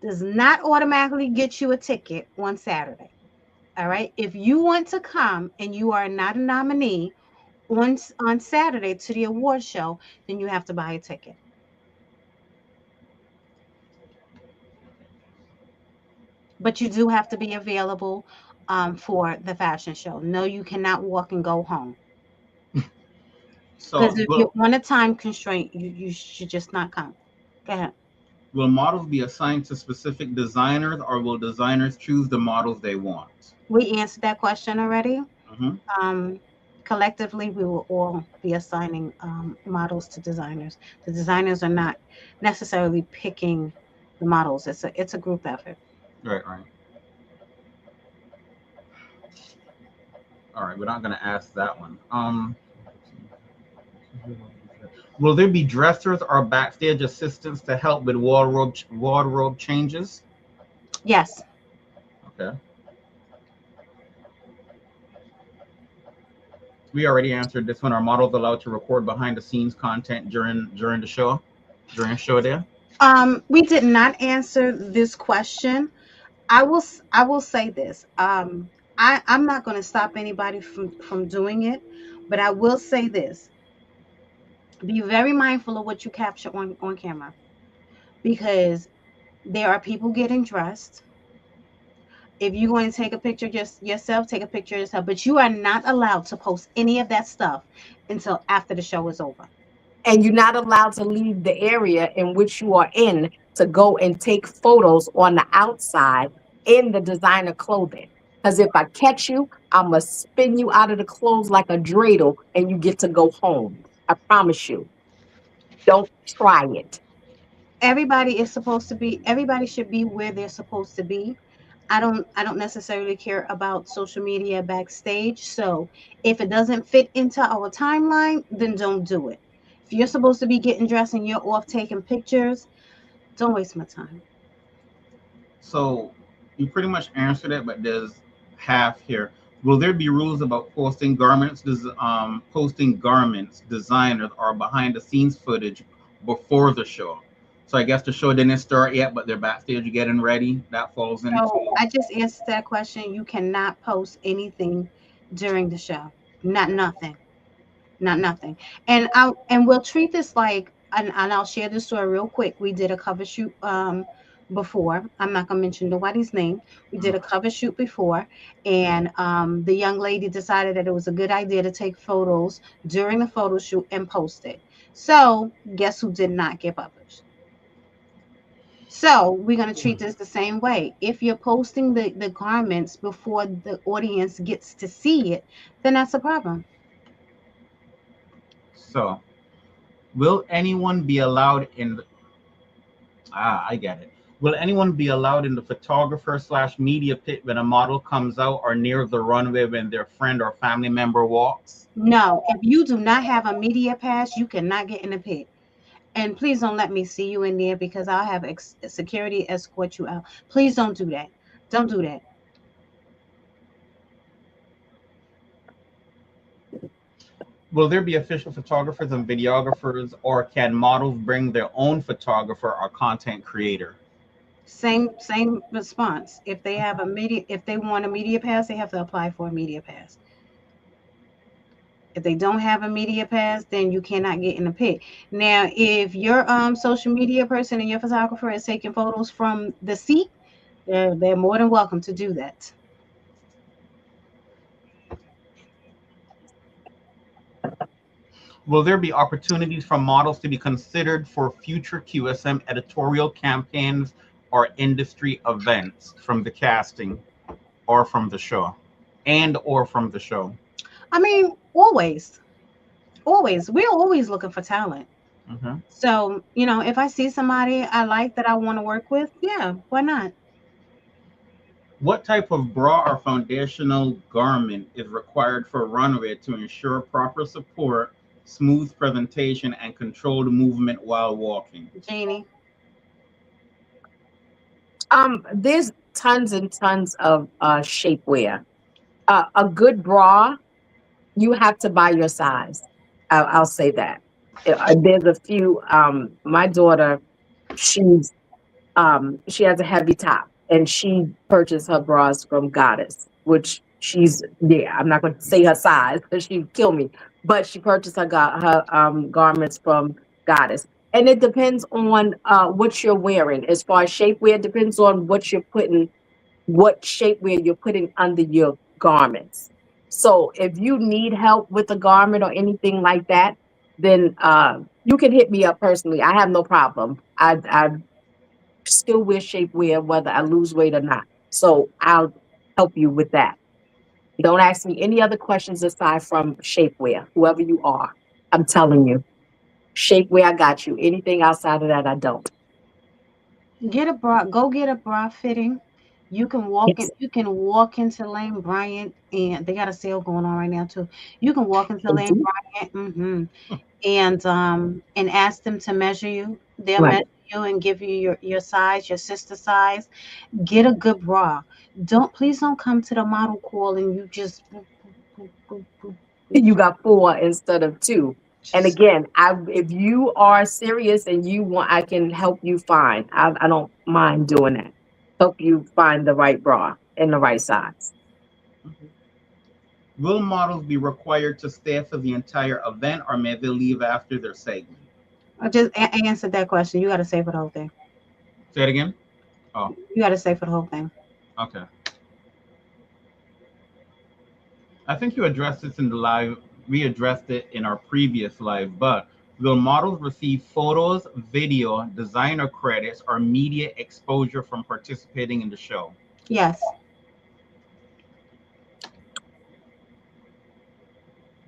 does not automatically get you a ticket on Saturday. All right. If you want to come and you are not a nominee on Saturday to the award show, then you have to buy a ticket. But you do have to be available for the fashion show. No, you cannot walk and go home. Because So, if you're on a time constraint, you should just not come. Go ahead. will models be assigned to specific designers, or will designers choose the models they want? We answered that question already. Hmm. Um, Collectively, we will all be assigning models to designers. The designers are not necessarily picking the models. It's a group effort. Right, right. All right, we're not going to ask that one. Will there be dressers or backstage assistants to help with wardrobe changes? Yes. Okay. We already answered this one. Are models allowed to record behind the scenes content during the show? During show day? We did not answer this question. I will say this. I'm not going to stop anybody from doing it, but I will say this. Be very mindful of what you capture on camera, because there are people getting dressed. If you're going to take a picture just yourself, take a picture of yourself, but you are not allowed to post any of that stuff until after the show is over. And you're not allowed to leave the area in which you are in to go and take photos on the outside in the designer clothing. Because if I catch you, I'm going to spin you out of the clothes like a dreidel and you get to go home. I promise you. Don't try it. Everybody should be where they're supposed to be. I don't necessarily care about social media backstage. So if it doesn't fit into our timeline, then don't do it. If you're supposed to be getting dressed and you're off taking pictures, don't waste my time. So you pretty much answered it, but there's half here. Will there be rules about posting garments, designers, or behind the scenes footage before the show? So I guess the show didn't start yet, but they're backstage getting ready. That falls So into. I just answered that question. You cannot post anything during the show. Not nothing. Not nothing. And we'll treat this like, and I'll share this story real quick. We did a cover shoot before. I'm not gonna mention nobody's name. We did a cover shoot before, and the young lady decided that it was a good idea to take photos during the photo shoot and post it. So guess who did not get published? So we're going to treat this the same way. If you're posting the garments before the audience gets to see it, then that's a problem. So will anyone be allowed in? I get it. Will anyone be allowed in the photographer slash media pit when a model comes out or near the runway when their friend or family member walks? No, if you do not have a media pass, you cannot get in the pit. And please don't let me see you in there, because I'll have security escort you out. Please don't do that. Don't do that. Will there be official photographers and videographers, or can models bring their own photographer or content creator? Same response. If they want a media pass, they have to apply for a media pass. If they don't have a media pass, then you cannot get in the pit. Now, if your social media person and your photographer is taking photos from the seat, they're more than welcome to do that. Will there be opportunities for models to be considered for future QSM editorial campaigns or industry events from the casting or from the show? And or from the show? I mean, always, always, we're always looking for talent. Hmm. So, if I see somebody I like that I want to work with, yeah, why not? What type of bra or foundational garment is required for runway to ensure proper support smooth presentation, and controlled movement while walking? Jeannie. There's tons and tons of shapewear. A good bra, you have to buy your size. I'll say that. There's a few. My daughter, she's she has a heavy top, and she purchased her bras from Goddess, which she's, yeah, I'm not going to say her size because she'd kill me, but she purchased her garments from Goddess. And it depends on what you're wearing. As far as shapewear, it depends on what shapewear you're putting under your garments. So if you need help with a garment or anything like that, then you can hit me up personally. I have no problem. I still wear shapewear whether I lose weight or not. So I'll help you with that. Don't ask me any other questions aside from shapewear, whoever you are. I'm telling you, shapewear, I got you. Anything outside of that, I don't. Get a bra. Go get a bra fitting. You can walk in. Yes. You can walk into Lane Bryant, and they got a sale going on right now too. You can walk into They Lane do. Bryant, and ask them to measure you. They'll Right. measure you and give you your size, your sister size. Get a good bra. Please don't come to the model call and you just boop, boop, boop, boop, boop, You boop. got four instead of two. And Just again, if you are serious and you want, I can help you find. I don't mind doing that. Help you find the right bra and the right size. Mhm. Will models be required to stay for the entire event, or may they leave after their segment? I just answered that question. You got to say for the whole thing. Say it again. Oh, You got to say for the whole thing. okay. I think you addressed this in the live. We addressed it in our previous live, but will models receive photos, video, designer credits, or media exposure from participating in the show? Yes.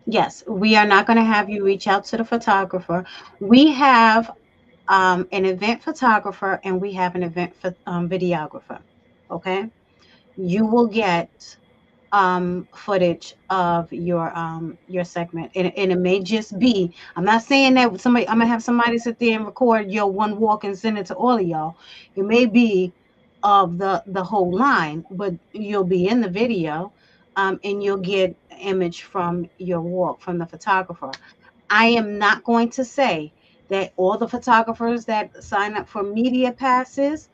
Yes. We are not going to have you reach out to the photographer. We have an event photographer and we have an event for videographer. Okay. You will get footage of your segment, and it may just be, I'm not saying that somebody, I'm gonna have somebody sit there and record your one walk and send it to all of y'all. It may be of the whole line, but you'll be in the video, and you'll get an image from your walk from the photographer. I am not going to say that all the photographers that sign up for media passes,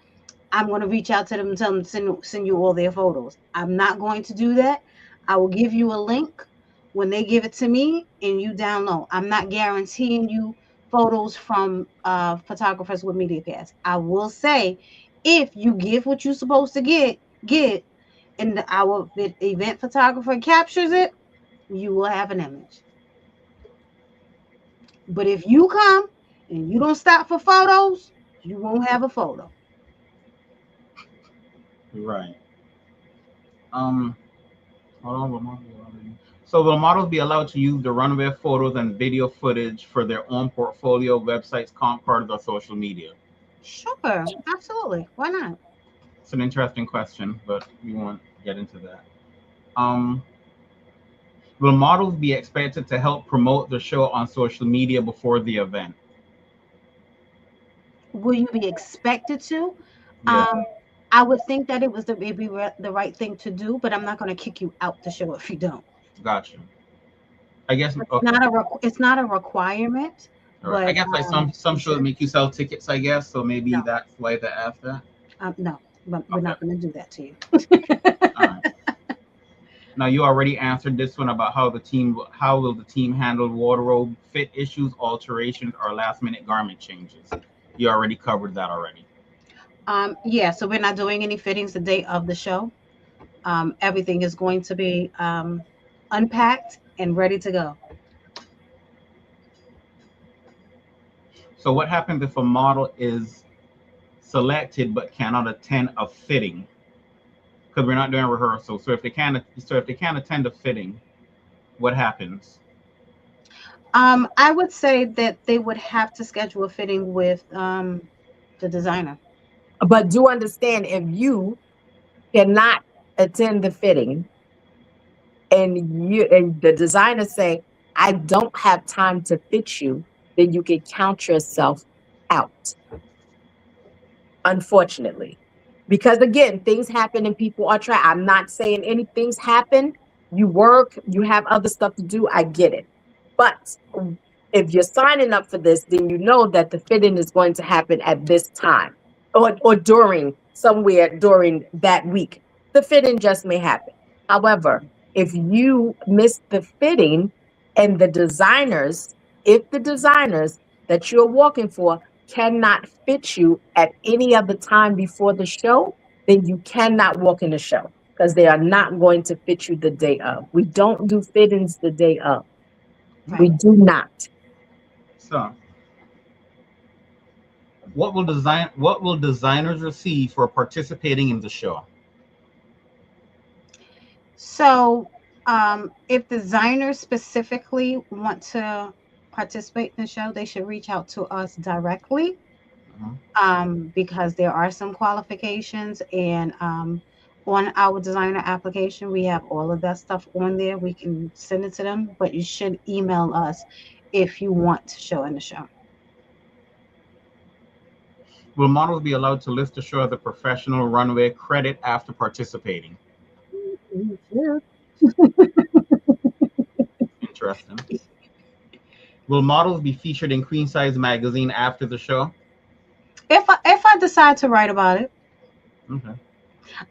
I'm going to reach out to them and tell them to send you all their photos. I'm not going to do that. I will give you a link when they give it to me and you download. I'm not guaranteeing you photos from photographers with media pass. I will say, if you give what you're supposed to get, and our event photographer captures it, you will have an image. But if you come and you don't stop for photos, you won't have a photo. Right. Um. Hold on. So will models be allowed to use the runway photos and video footage for their own portfolio, websites, comp cards, or social media? Sure, absolutely. Why not? It's an interesting question, but we won't get into that. Um, will models be expected to help promote the show on social media before the event? Will you be expected to? Yeah, Um, I would think that it'd be the right thing to do, but I'm not going to kick you out the show if you don't. gotcha. I guess It's okay. not it's not a requirement, All right. I but guess like some you shows should. make you sell tickets, I guess. So maybe No, that's why they asked that. no, but we're Okay. not going to do that to you. All right. Now you already answered this one about how will the team handle wardrobe fit issues, alterations, or last minute garment changes. You already covered that already. Yeah, so we're not doing any fittings the day of the show. Everything is going to be unpacked and ready to go. So what happens if a model is selected but cannot attend a fitting? Because we're not doing rehearsal. So if they can't attend a fitting, what happens? I would say that they would have to schedule a fitting with the designer. But do understand, if you cannot attend the fitting and the designer say, I don't have time to fit you, then you can count yourself out, unfortunately. Because again, things happen and people are trying. I'm not saying anything's happen. You work, you have other stuff to do. I get it. But if you're signing up for this, then you know that the fitting is going to happen at this time or during somewhere during that week. The fitting just may happen. However, if you miss the fitting and the designers, if the designers that you're walking for cannot fit you at any other time before the show, then you cannot walk in the show because they are not going to fit you the day of. We don't do fittings the day of. We Right. Okay. do not. So, what will designers receive for participating in the show? So, if designers specifically want to participate in the show, they should reach out to us directly, Mhm. because there are some qualifications. And on our designer application, we have all of that stuff on there. We can send it to them, but you should email us if you want to show in the show. Will models be allowed to list the show as a professional runway credit after participating? Yeah. Interesting. Will models be featured in Queen Size magazine after the show? If I decide to write about it, Okay.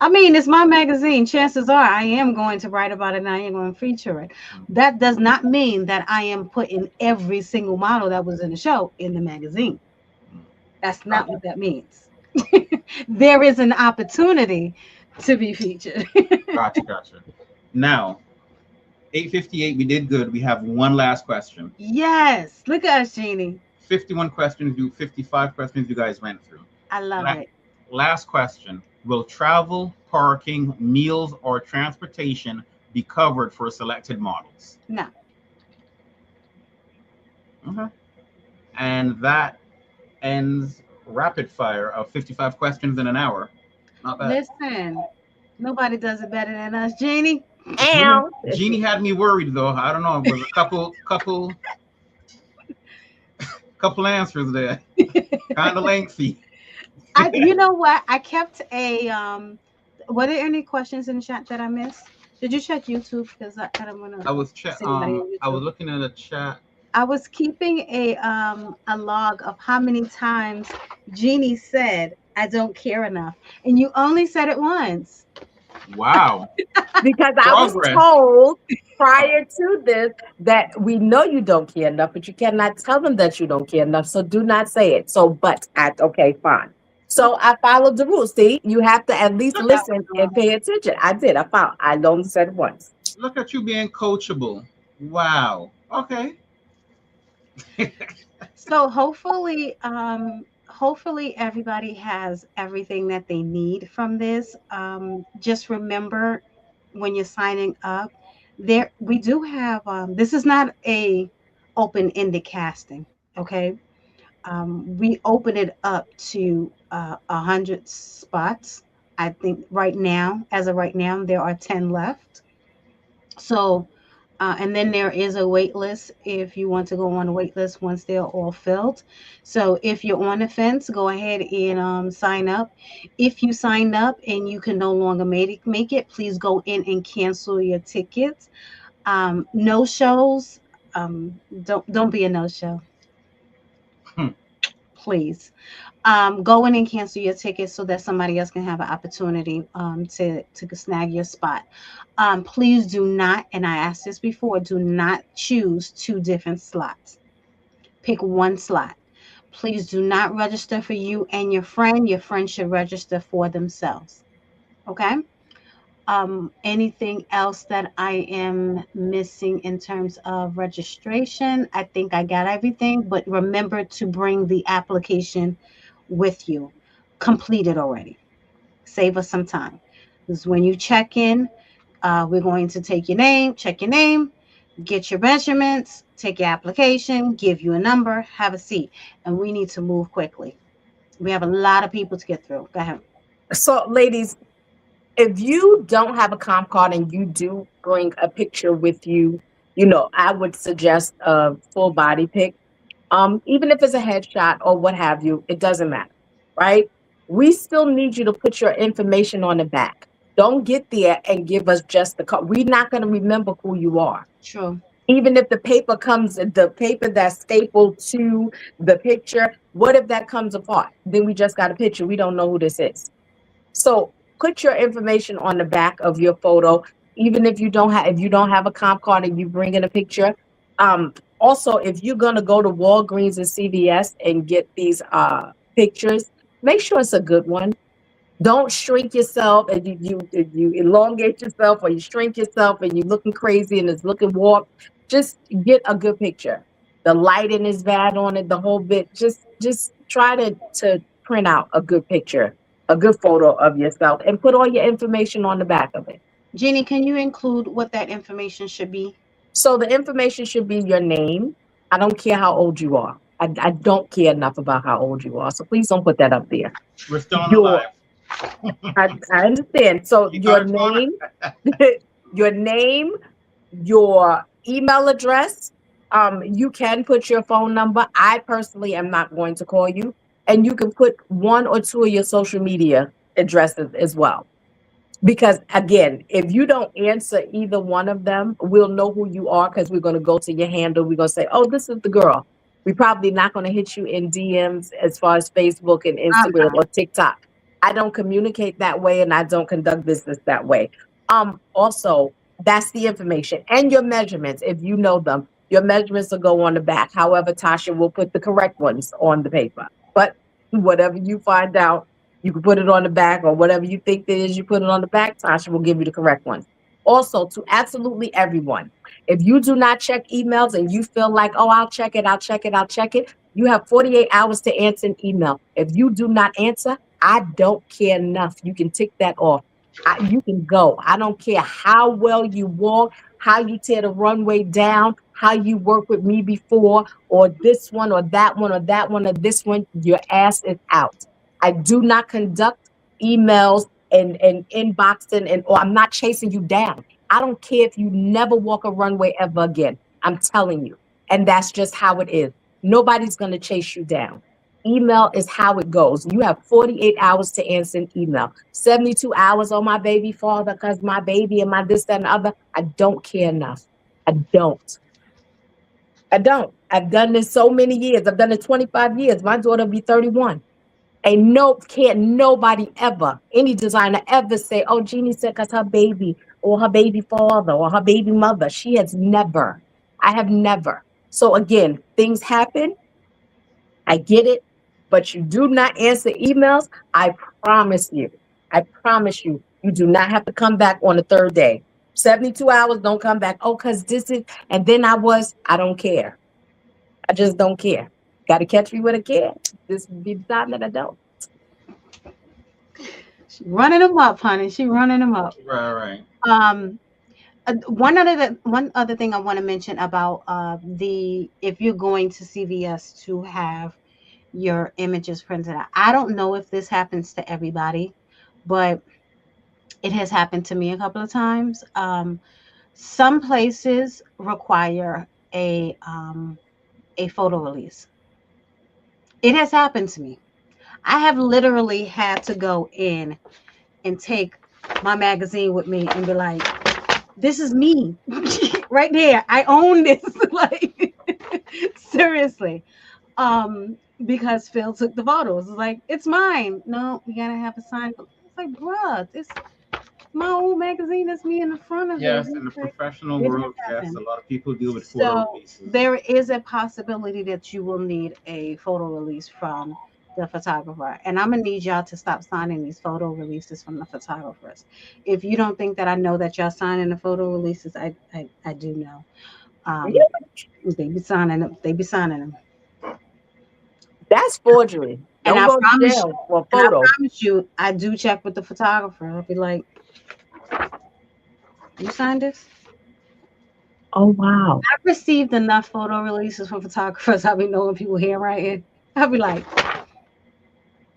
I mean, it's my magazine. Chances are I am going to write about it and I am going to feature it. That does not mean that I am putting every single model that was in the show in the magazine. Mm. That's not Gotcha. what that means. There is an opportunity to be featured. Gotcha. Gotcha. Now, 8:58. We did good. We have one last question. Yes. Look at us, Jeannie. 51 questions. 55 questions you guys went through. I love La- it. Last question. Will travel, parking, meals, or transportation be covered for selected models? No. Okay. And that ends rapid fire of 55 questions in an hour. Not bad. Listen, nobody does it better than us, Jeannie. Jeannie, Ow. Jeannie had me worried though. I don't know. It was a couple answers there. Kind of lengthy. You know what? I kept a were there any questions in the chat that I missed? Did you check YouTube? Because I don't want to see anybody on I was YouTube. looking at the chat. I was keeping a log of how many times Jeannie said I don't care enough, and you only said it once. Wow. Because I was Progress. told Oh, prior to this that we know you don't care enough, but you cannot tell them that you don't care enough. So do not say it. So, but at okay, fine. So I followed the rules. See, you have to at least look at listen and pay attention. I did. I found. I only said it once. look at you being coachable. Wow. Okay. So hopefully everybody has everything that they need from this. Just remember when you're signing up, there we do have this is not a open-ended casting, okay? We open it up to 100 spots. I think right now, as of right now, there are 10 left. So, and then there is a wait list if you want to go on a wait list once they're all filled. So if you're on the fence, go ahead and sign up. If you signed up and you can no longer make it, please go in and cancel your tickets. No shows. Don't be a no show, Hmm. please. Go in and cancel your ticket so that somebody else can have an opportunity to snag your spot. Please do not, and I asked this before, do not choose two different slots. Pick one slot. Please do not register for you and your friend. Your friend should register for themselves. Okay? Anything else that I am missing in terms of registration? I think I got everything, but remember to bring the application with you. Complete it already. Save us some time. Because when you check in, we're going to take your name, check your name, get your measurements, take your application, give you a number, have a seat. And we need to move quickly. We have a lot of people to get through. Go ahead. So, ladies, if you don't have a comp card and you do bring a picture with you, I would suggest a full body pic. Even if it's a headshot or what have you, it doesn't matter, right? We still need you to put your information on the back. Don't get there and give us just the card. We're not going to remember who you are. True. Even if the paper that's stapled to the picture, what if that comes apart? Then we just got a picture. We don't know who this is. So put your information on the back of your photo, even if you don't have a comp card and you bring in a picture. Also, if you're gonna go to Walgreens and CVS and get these pictures, make sure it's a good one. Don't shrink yourself and you elongate yourself or you shrink yourself and you're looking crazy and it's looking warped. Just get a good picture. The lighting is bad on it, the whole bit. Just try to print out a good picture, a good photo of yourself, and put all your information on the back of it. Jeannie, can you include what that information should be? So the information should be your name. I don't care how old you are. I don't care enough about how old you are. So please don't put that up there. We're still on the Your live. I understand. So You your got it, Connor? name, your name, your email address. You can put your phone number. I personally am not going to call you, and you can put one or two of your social media addresses as well. Because again, if you don't answer either one of them, we'll know who you are because we're going to go to your handle. We're going to say, "Oh, this is the girl." We're probably not going to hit you in DMs as far as Facebook and Instagram Okay. or TikTok. I don't communicate that way, and I don't conduct business that way. Also, that's the information and your measurements. If you know them, your measurements will go on the back. However, Tasha will put the correct ones on the paper. But whatever you find out, you can put it on the back, or whatever you think it is, you put it on the back. Tasha will give you the correct ones. Also, to absolutely everyone, if you do not check emails and you feel like, oh, I'll check it, I'll check it, I'll check it, you have 48 hours to answer an email. If you do not answer, I don't care enough. You can tick that off. You can go. I don't care how well you walk, how you tear the runway down, how you work with me before, or this one, or that one, or that one, or this one. Your ass is out. I do not conduct emails and inboxing, or I'm not chasing you down. I don't care if you never walk a runway ever again. I'm telling you. And that's just how it is. Nobody's going to chase you down. Email is how it goes. You have 48 hours to answer an email. 72 hours on my baby father because my baby and my this, that, and the other. I don't care enough. I don't. I don't. I've done this so many years. I've done it 25 years. My daughter will be 31. And can't nobody ever, any designer ever say, oh, Jeannie said because her baby or her baby father or her baby mother. She has never. I have never. So again, things happen. I get it. But you do not answer emails. I promise you. I promise you, you do not have to come back on the third day. 72 hours, don't come back. Oh, because this is, and then I don't care. I just don't care. Got to catch me with a care. This would be the time that I don't. She running them up, honey. She running them up. Right, right. Um, one other thing I want to mention about the if you're going to CVS to have your images printed out. I don't know if this happens to everybody, but it has happened to me a couple of times. Some places require a photo release. It has happened to me. I have literally had to go in and take my magazine with me and be like, this is me right there. I own this. Like, seriously. Because Phil took the photos. It's like, it's mine. No, we gotta have a sign. It's like, bruh, it's my old magazine. That's me in the front of Yes, it. in the It's like, professional it world, has yes, happened. a lot of people deal with photo So releases. there is a possibility that you will need a photo release from the photographer. And I'm gonna need y'all to stop signing these photo releases from the photographers. If you don't think that I know that y'all signing the photo releases, I do know. Um, they be signing them. They be signing them. That's forgery. And Don't I go to promise you, jail for a and I photo. promise you, I do check with the photographer. I'll be like, you signed this? Oh wow. I've received enough photo releases from photographers. I'll be knowing people handwriting. I'll be like,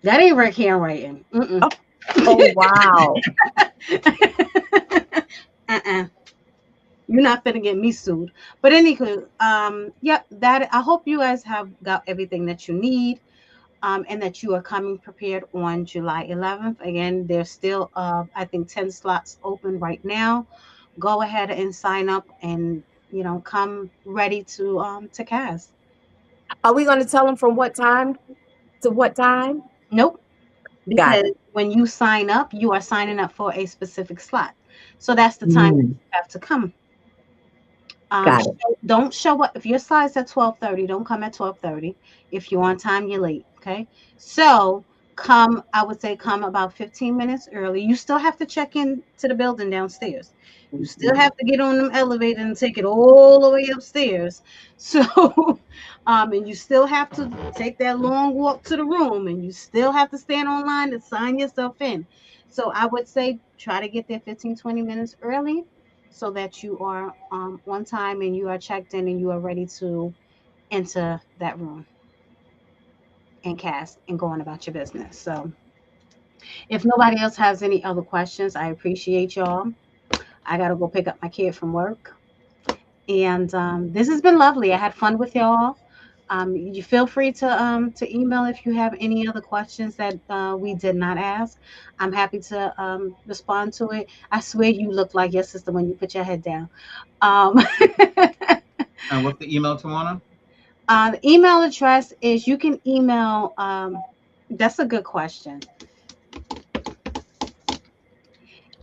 that ain't Rick handwriting. Mm-mm. Oh wow. Uh-uh. You're not gonna get me sued. But anywho, yep, that I hope you guys have got everything that you need. And that you are coming prepared on July 11th. Again, there's still, I think, 10 slots open right now. Go ahead and sign up, and come ready to cast. Are we going to tell them from what time to what time? Nope, Got because it. when you sign up, you are signing up for a specific slot. So that's the time that Mm, you have to come. got it. Don't show up if your slide's at 12:30. Don't come at 12:30. If you're on time, you're late. Okay. So come. I would say come about 15 minutes early. You still have to check in to the building downstairs. You still Mhm. have to get on them elevator and take it all the way upstairs. So, and you still have to take that long walk to the room, and you still have to stand online and sign yourself in. So I would say try to get there 15, 20 minutes early so that you are on time and you are checked in and you are ready to enter that room and cast and go on about your business. So, if nobody else has any other questions, I appreciate y'all. I got to go pick up my kid from work. And this has been lovely. I had fun with y'all. You feel free to email if you have any other questions that we did not ask. I'm happy to respond to it. I swear you look like your sister when you put your head down. Um, And what's the email, Tawana? The email address is you can email. That's a good question.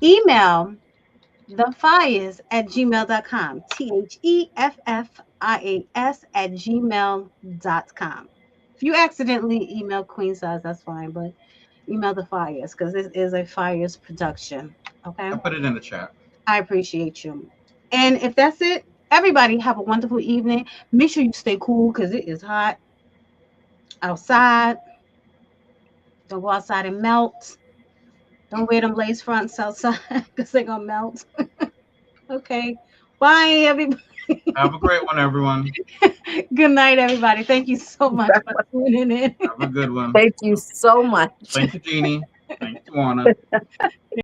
Email thefires@gmail.com. THEFFIAS@gmail.com. If you accidentally email Queen Size, that's fine, but email the Fires because this is a Fires production. Okay. I put it in the chat. I appreciate you. And if that's it, everybody have a wonderful evening. Make sure you stay cool because it is hot outside. Don't go outside and melt. Don't wear them lace fronts outside because they're gonna melt. Okay. Bye, everybody. Have a great one, everyone. Good night, everybody. Thank you so much for tuning in. Have a good one. Thank you so much. Thank you, Jeannie. Thank you, Tawana. Thank